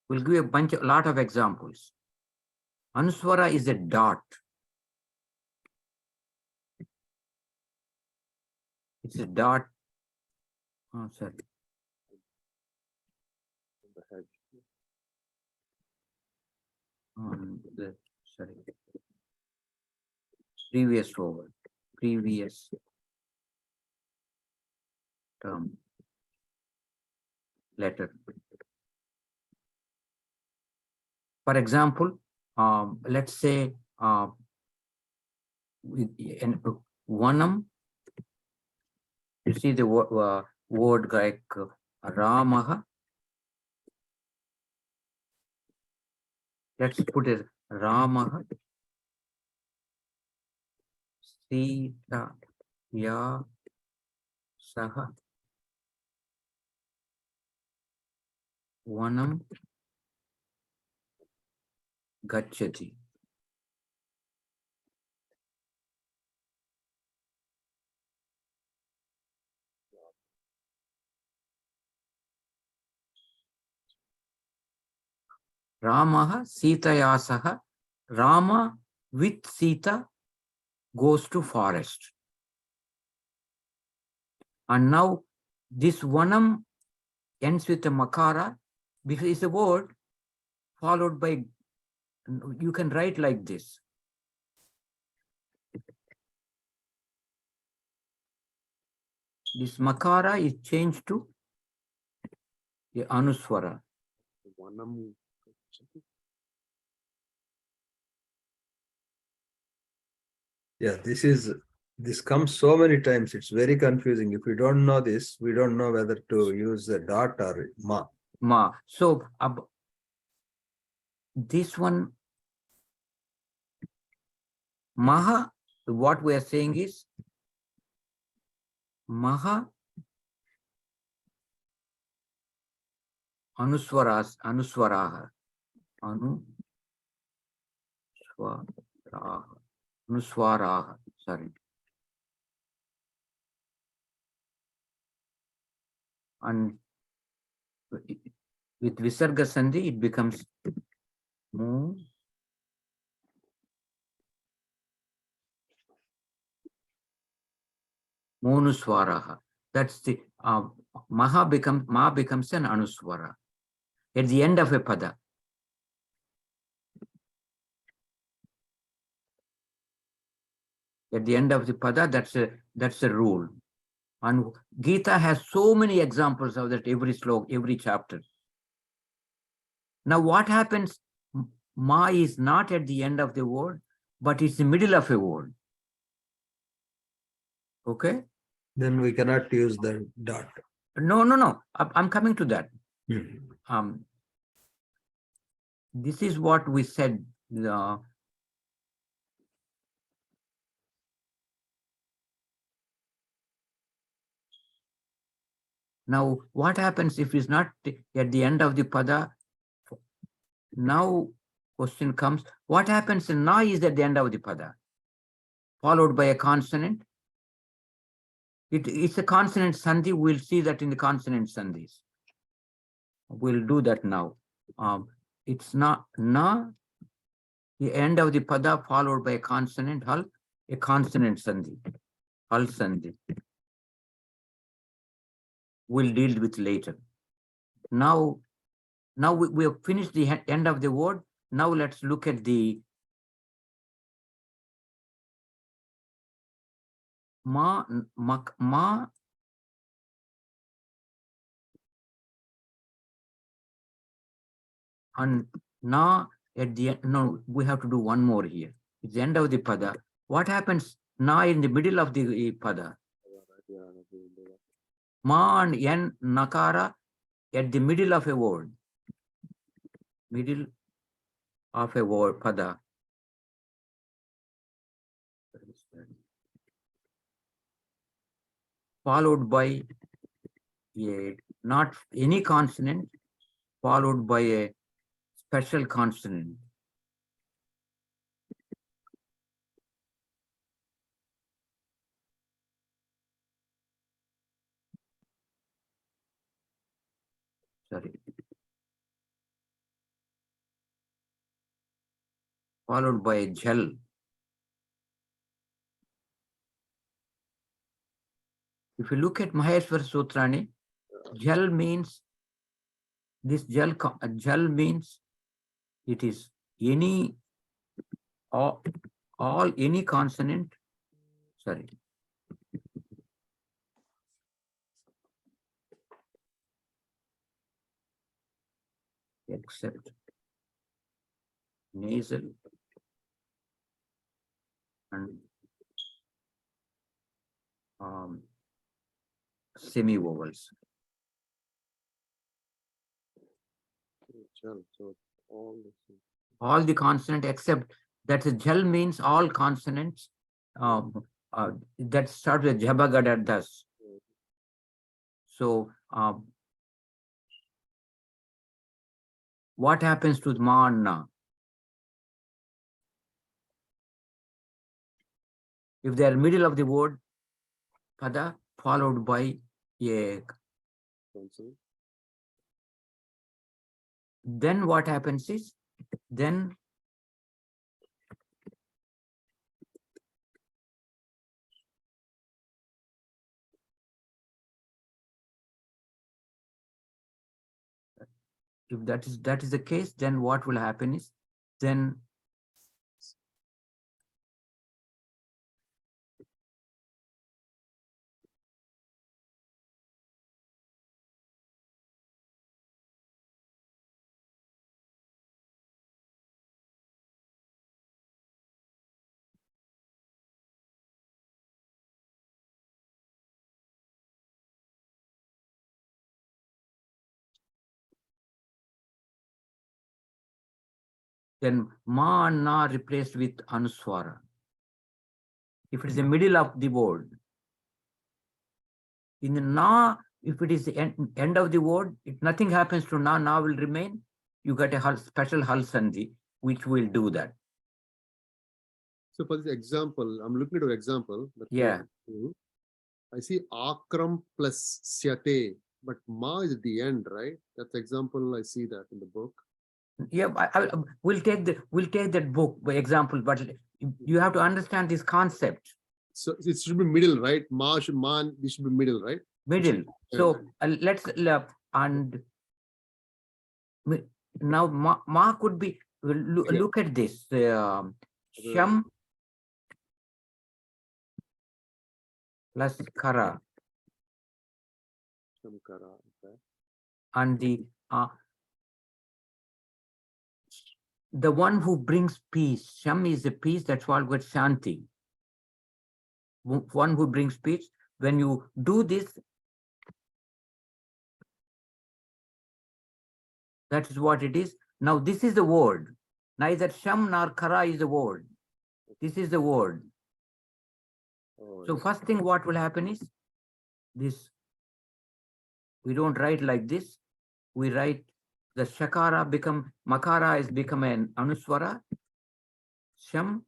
We'll give a lot of examples. Anuswara is a dot. It's a dot. Oh, sorry. Sorry. Previous over. Previous term. Letter. For example, let's say Vanam, you see the word like Ramaha. Let's put it Ramaha. Sita Ya Saha Vanam gacchati. Ramaha Sitaya Saha. Rama with Sita goes to forest. And now this Vanam ends with a makara because it's a word followed by, you can write like this. This makara is changed to the anuswara. Vanam. Yeah, this comes so many times. It's very confusing. If we don't know this, we don't know whether to use the dot or ma. Ma. So this one, Maha, what we are saying is Maha Anuswaras, Anuswaraha. Anuswaraha, sorry. And with Visarga Sandhi, it becomes Mu. Monuswaraha. That's the Ma becomes an Anuswara at the end of a pada. At the end of the pada, that's a rule. And Gita has so many examples of that, every slok, every chapter. Now what happens? Ma is not at the end of the word, but it's the middle of a word. Okay? Then we cannot use the dot. No. I'm coming to that. Hmm. This is what we said. Now, what happens if it's not at the end of the pada? Now, question comes, what happens if na is at the end of the pada, followed by a consonant? It's a consonant sandhi. We'll see that in the consonant sandhis. We'll do that now. It's not na, the end of the pada followed by a consonant hal, a consonant sandhi, hal sandhi. We'll deal with later. Now we have finished the end of the word. Now let's look at the ma and na at the end. No, we have to do one more here. It's the end of the pada. What happens na in the middle of the pada? Ma and yan nakara at the middle of a word. Middle of a word, pada. Followed by a not any consonant, followed by a special consonant. Sorry. Followed by a jal. If you look at Maheshwar Sutrani, jal means, this jal means it is any, all any consonant, sorry. Except nasal and semi-vowels. So All the consonant except that the jal means all consonants that start with jabagad thus. So what happens to ma and na? If they are middle of the word, pada followed by a, Consonant. then what happens is, then if that is the case, then what will happen is, then ma and na replaced with anuswara. If it is the middle of the word, in the na, if it is the end of the word, if nothing happens to na, na will remain. You get a special hal sandhi, which will do that. So for this example, I'm looking at your example. that we Yeah. have to- I see akram plus syate, but ma is at the end, right? That's the example. I see that in the book. Yeah, we'll take that book by example, but you have to understand this concept. So it should be middle, right? Ma should man, this should be middle, right? Middle. So let's and now ma could be look at this. Sham plus kara Shamkara, okay. and the one who brings peace. Sham is a peace, that's what got shanti. One who brings peace. When you do this, that is what it is. Now this is the word. Neither sham nor kara is the word. This is the word. Oh, So first thing what will happen is this. We don't write like this. We write the shakara become makara is become an anuswara. Sham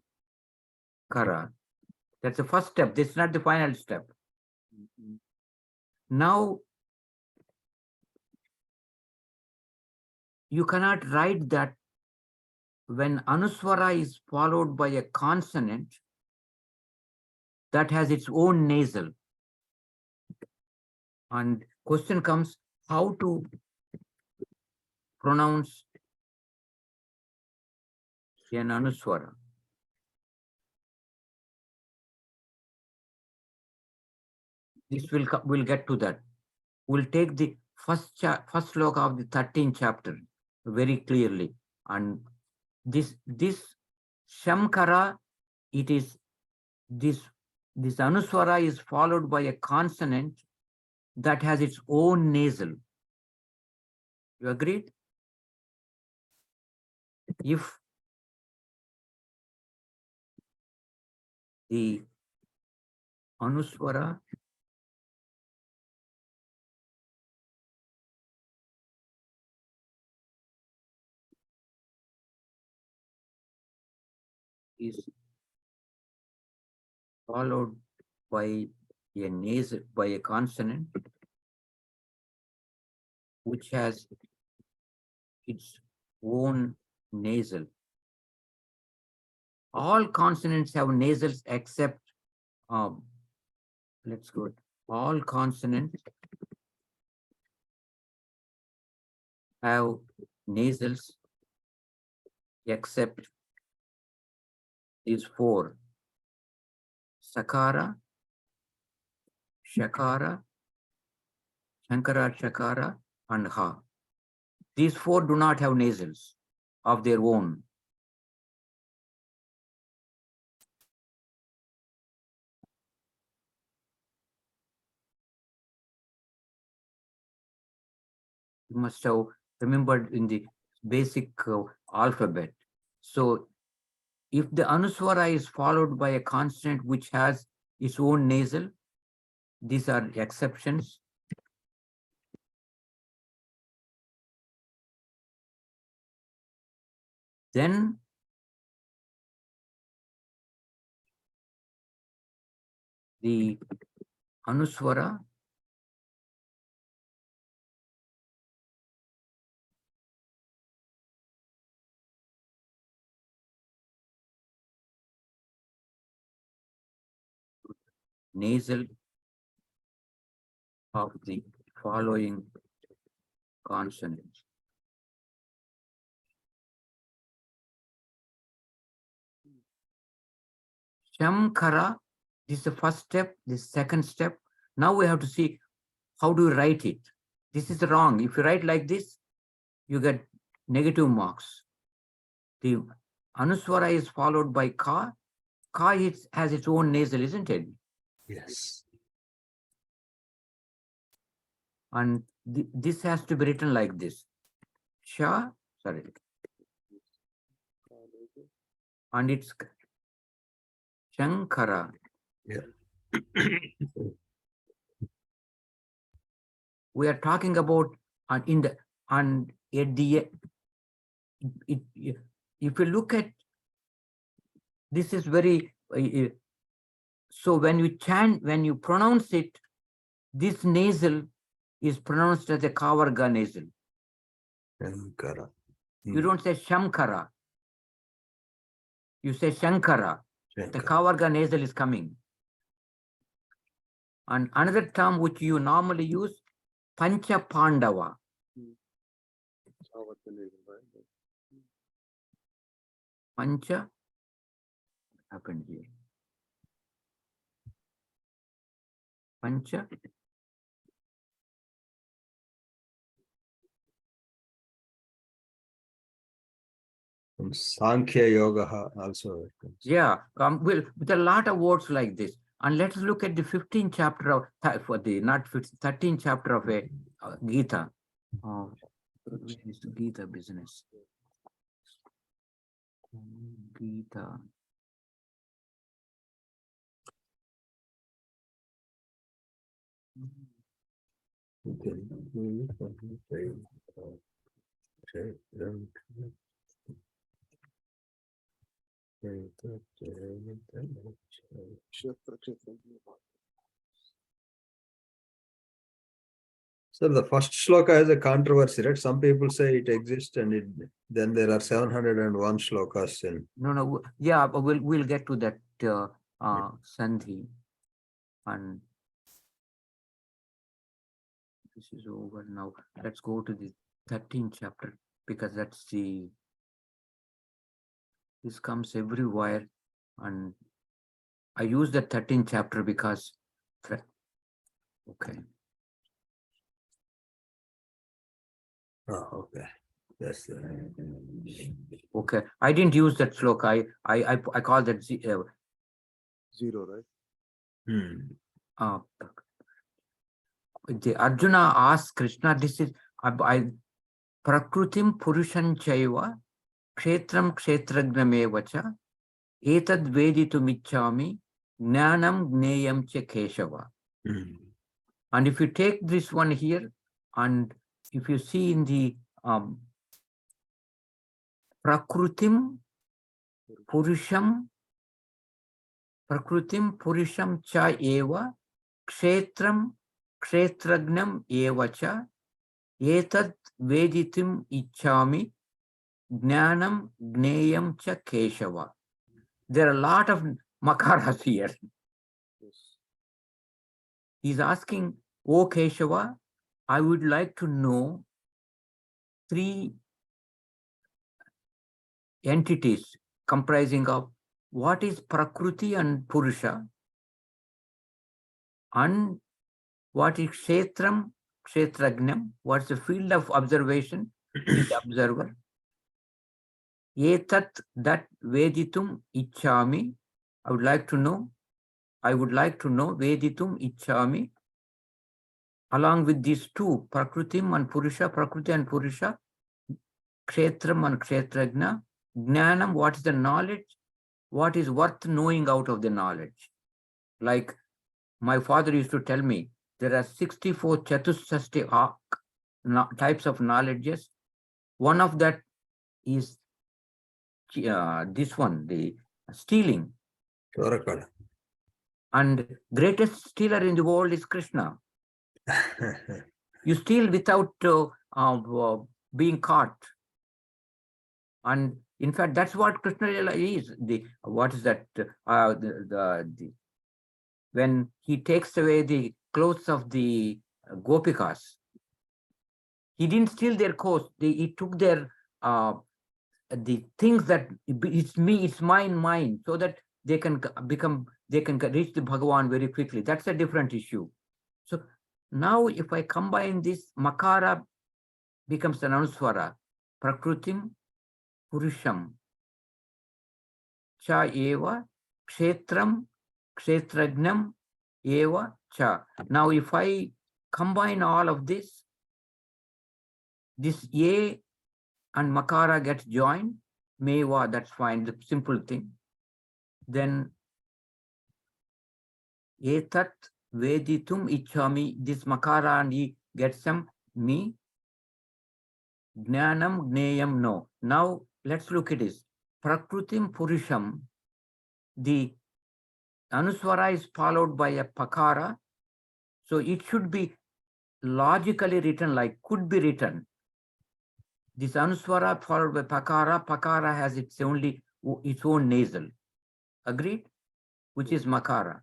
kara. That's the first step. This is not the final step. mhm. Now you cannot write that when anuswara is followed by a consonant that has its own nasal. And question comes, how to pronounce an anuswara? This will get to that. We'll take the first sloka of the 13th chapter very clearly. And this shamkara, it is this anuswara is followed by a consonant that has its own nasal. You agreed? If the anuswara is followed by a nasal, by a consonant which has its own nasal. All consonants have nasals except, let's go. All consonants have nasals except these four: sakara, shakara, shankara, shakara, and ha. These four do not have nasals of their own. You must have remembered in the basic alphabet. So if the anuswara is followed by a consonant which has its own nasal, these are exceptions. Then the Anuswara, nasal of the following consonants. Shamkara, this is the first step, this second step. Now we have to see how do you write it. This is wrong. If you write like this, you get negative marks. The Anuswara is followed by Ka. Ka has its own nasal, isn't it? Yes. And this has to be written like this. Sha, sorry. And it's Shankara. We are talking about in the and at the if you look at this is very so when you chant, when you pronounce it, this nasal is pronounced as a Kavarga nasal. Shankara. You don't say Shamkara. You say Shankara. The Kavarga nasal is coming. And another term which you normally use, Pancha Pandava. Pancha happened here. Pancha. From Sankhya Yoga also. Yeah, with a lot of words like this. And let's look at the 15th chapter of, for the not 15th, 13th chapter of a Gita. It's the Gita business. Gita. So the first shloka has a controversy, right? Some people say it exists, and then there are 701 shlokas in. No, yeah, but we'll get to that Sandhi. And this is over now. Let's go to the 13th chapter because that's the. This comes everywhere, and I use the 13th chapter because. Okay. Oh, okay. Yes. Okay, I didn't use that sloka. I call that Zero, right? The Arjuna asked Krishna, this is I Prakrutim Purushan Chaiva Kshetram Kshetragname Etad Veditum Ichchami Jnanam Gneyam Cha Keshava. And if you take this one here, and if you see in the Prakrutim Purusham Cha Eva Kshetram Kshetragnam Eva Cha Etad Veditum Ichchami Jnanam Gneyam Cha Keshava. There are a lot of makaras here. He's asking, O Keshava, I would like to know 3 entities comprising of what is Prakriti and Purusha, and what is Kshetram, Kshetragnam, what's the field of observation, the observer. Etat, that Veditum Ichchami, I would like to know Veditum Ichchami, along with these 2, Prakritim and Purusha, Prakriti and Purusha, Kshetram and Kshetragna, Jnanam, what is the knowledge, what is worth knowing out of the knowledge. Like my father used to tell me, there are 64 Chatusashti types of knowledges. One of that is this one, the stealing. Chorakala. And greatest stealer in the world is Krishna. You steal without being caught. And in fact, that's what Krishna is. What is that? When he takes away the clothes of the Gopikas, he didn't steal their clothes. He took their the things that it's me, it's mine, so that they can reach the Bhagavan very quickly. That's a different issue. So now if I combine this, Makara becomes an Anuswara. Prakrutim Purusham Cha Eva Kshetram Kshetragnam Eva Cha. Now if I combine all of this A and Makara gets joined, Meva, that's fine, the simple thing. Then Etat Veditum Ichami, this Makara and E gets some me. Jnanam Gneyam no. Now let's look at this. Prakrutim Purusham, the Anuswara is followed by a Pakara. So it should be logically written like could be written. This Anuswara followed by Pakara. Pakara has its own nasal. Agreed? Which is Makara.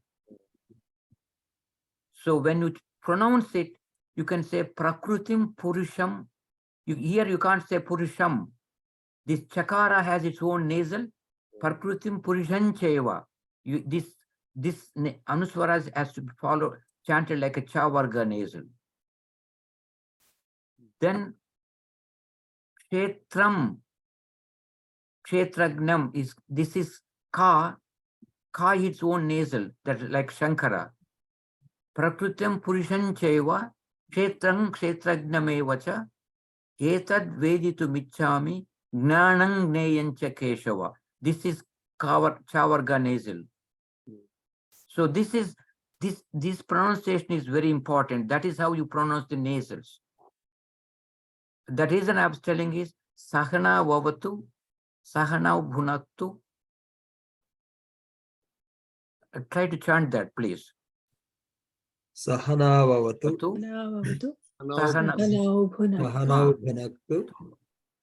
So when you pronounce it, you can say Prakrutim Purusham. Here you can't say Purusham. This Chakara has its own nasal. Prakrutim Purushan Cheva. This Anuswara has to be followed, chanted like a Chavarga nasal. Then Kshetram, Kshetragnam is Ka its own nasal, that is like Shankara. Prakrutam Purushan Cheva, Kshetram Kshetragnamevacha, Etad Veditu Michami, Gnanang Gneyancha Keshava. This is Chavarga nasal. So this pronunciation is very important. That is how you pronounce the nasals. The reason I was telling is Sahana Vavatu, Sahana Bhunaktu. Try to chant that, please. Sahana Vavatu. Sahana Sahana Bhunaktu.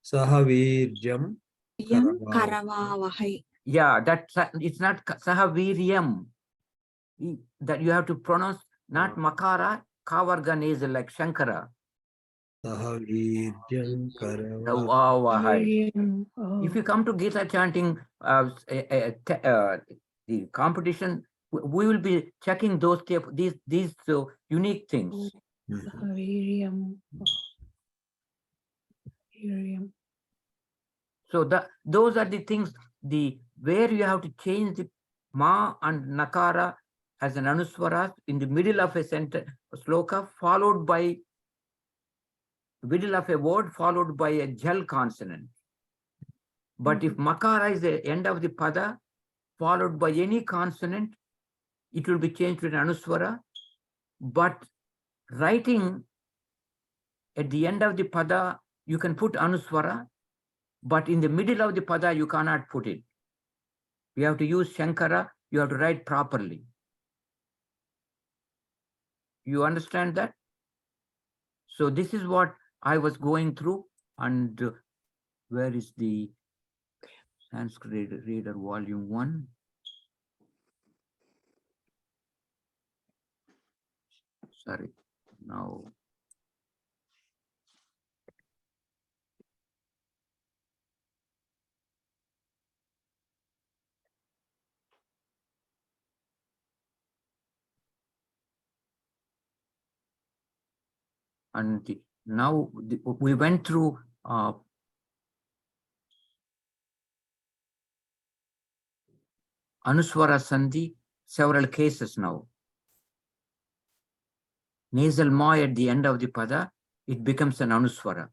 Sahavirjam Yam Karavavahai. Karavavahai. Yeah, it's not Sahaviryam. That you have to pronounce not Makara, Kavarga nasal like Shankara. Sahavirjam Karavavahai. If you come to Gita chanting, the competition, we will be checking these unique things. So those are the things where you have to change the Ma and Nakara as an Anuswara in the middle of a sentence, sloka, followed by middle of a word, followed by a Jal consonant. But if Makara is the end of the pada, followed by any consonant, it will be changed to an Anuswara. But writing at the end of the pada, you can put Anuswara, but in the middle of the pada, you cannot put it. You have to use Shankara, you have to write properly. You understand that? So this is what I was going through. And where is the Sanskrit Reader Volume 1? Sorry, now. And now we went through Anuswara Sandhi, several cases now. Nasal ma at the end of the pada, it becomes an Anuswara.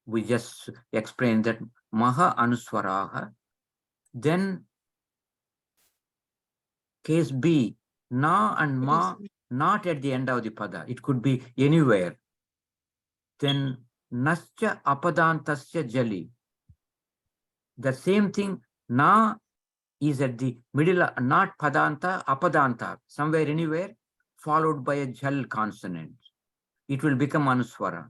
We just explained that Maha Anuswaraha. Then case B, Na and Ma, not at the end of the pada. It could be anywhere. Then Nascha Apadantasya Jali. The same thing, na is at the middle, not padanta, apadanta, somewhere anywhere, followed by a jal consonant. It will become anuswara.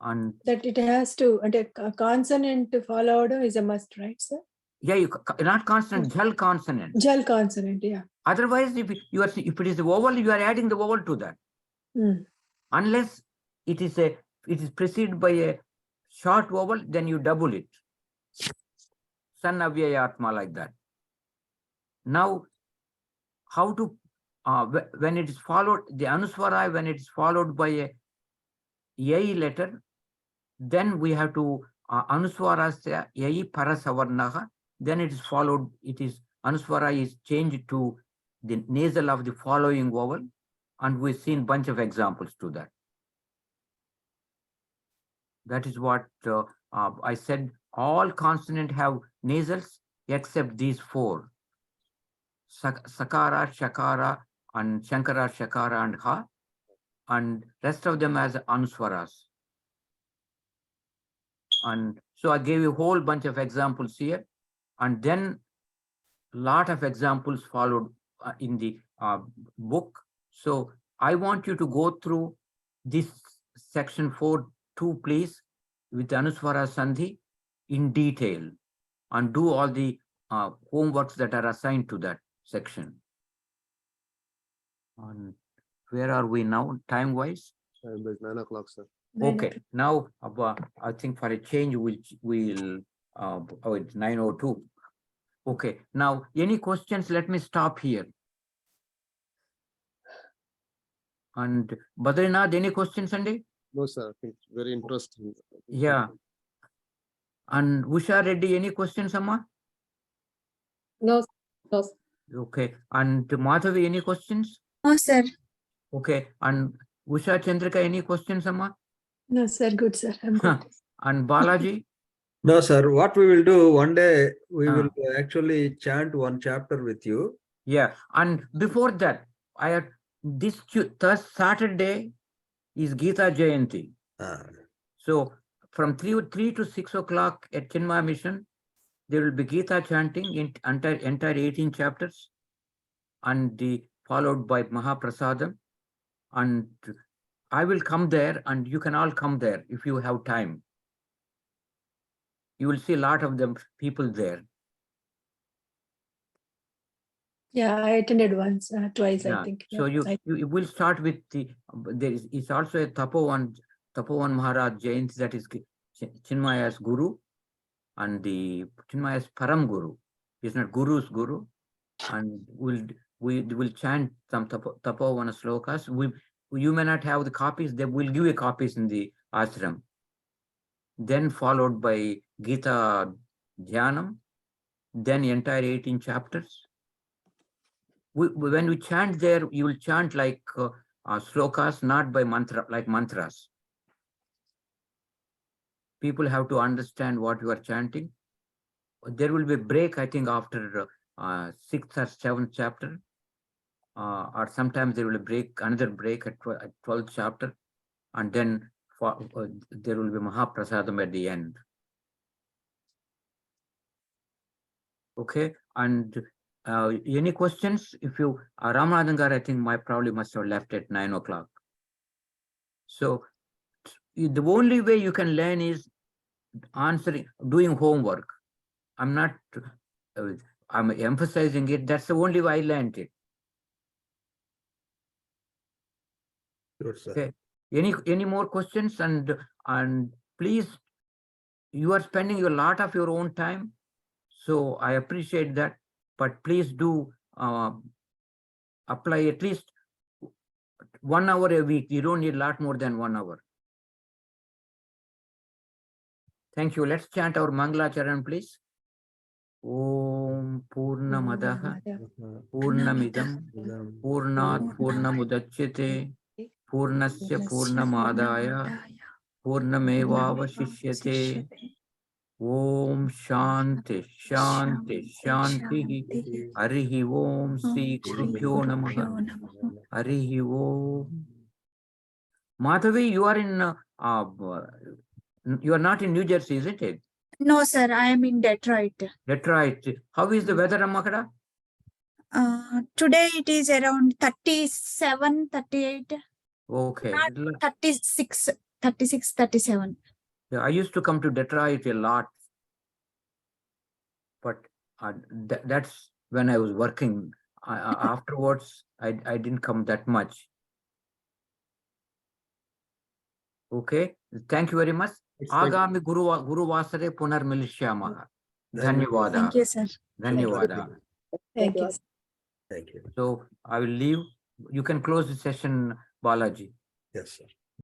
And That it has to, and a consonant followed is a must, right, sir? yeah, not consonant, jal consonant. Jal consonant, yeah. Otherwise, if it is the vowel, you are adding the vowel to that. Hmm. Unless it is preceded by a short vowel, then you double it. Sannavyayatma, like that. Now, how to when it is followed, the anuswara, when it is followed by a yai letter, then we have to anuswarasya yai parasavarnaha, then it is followed, anuswara is changed to the nasal of the following vowel, and we've seen bunch of examples to that. That is what I said. All consonants have nasals except these four: sakara, shakara, and shankara, shakara, and ha, and rest of them as anuswaras. And so I gave you a whole bunch of examples here, and then lot of examples followed in the book. So I want you to go through this section 4.2, please, with Anuswara Sandhi in detail, and do all the homeworks that are assigned to that section. And where are we now, time-wise? It's 9 o'clock, sir. Okay, now I think for a change we'll it's 9:02. Okay, now any questions? Let me stop here. And Badrinath, any questions, Sandy? No, sir. I think it's very interesting. Yeah. And Usha Reddy, any questions, Amma? No, no. Okay. And Madhavi, any questions? No, sir. Okay. And Usha Chandrika, any questions, Amma? No, sir. Good, sir. I'm good. And Balaji? No, sir. What we will do one day, we will actually chant one chapter with you. Yeah. And before that, I had this Saturday is Gita Jayanti. So from 3 to 6 o'clock at Chinmaya Mission, there will be Gita chanting in entire 18 chapters, and followed by Mahaprasadam. And I will come there, and you can all come there if you have time. You will see a lot of them people there. Yeah, I attended once, twice, I think. So Yeah, you will start with it's also a Tapovan Maharaj Jayanti, that is Chinmaya's Guru, and the Chinmaya's Param Guru. He's not Guru's Guru. And we will chant some Tapovana slokas. You may not have the copies, they will give you copies in the ashram. Then followed by Gita Dhyanam, then entire 18 chapters. When we chant there, you will chant like slokas, not by mantra, like mantras. People have to understand what you are chanting. There will be a break, I think, after 6th or 7th chapter, or sometimes there will be another break at 12th chapter, and then there will be Mahaprasadam at the end. Okay, and any questions? If you Ramanathan, I think probably must have left at 9 o'clock. So the only way you can learn is doing homework. I'm emphasizing it. That's the only way I learned it. Sure, sir. Okay. Any more questions? And please, you are spending a lot of your own time, so I appreciate that. But please do apply at least 1 hour a week. You don't need a lot more than 1 hour. Thank you. Let's chant our Mangalacharan, please. Om Purnamadaha Purnamidam Purnat Purnamudachyate Purnasya Purnamadaya Purnamevavashishyate. Om Shanti Shanti Shanti. Harihi Om Sri Gurubhyo Namaha. Harihi Om. Madhavi, you are in You are not in New Jersey, isn't it? No, sir, I am in Detroit. Detroit. How is the weather, Ammakada? Today it is around 37, 38, Okay. not 36, 36, 37. Yeah, I used to come to Detroit a lot, but that's when I was working. Afterwards, I didn't come that much. Okay. Thank you very much. Agami Guruvasare Punar Milishyamaha. Dhanyavada. Thank you, sir. Dhanyavada. Thank you. Thank you. So I will leave. You can close the session, Balaji. Yes, sir.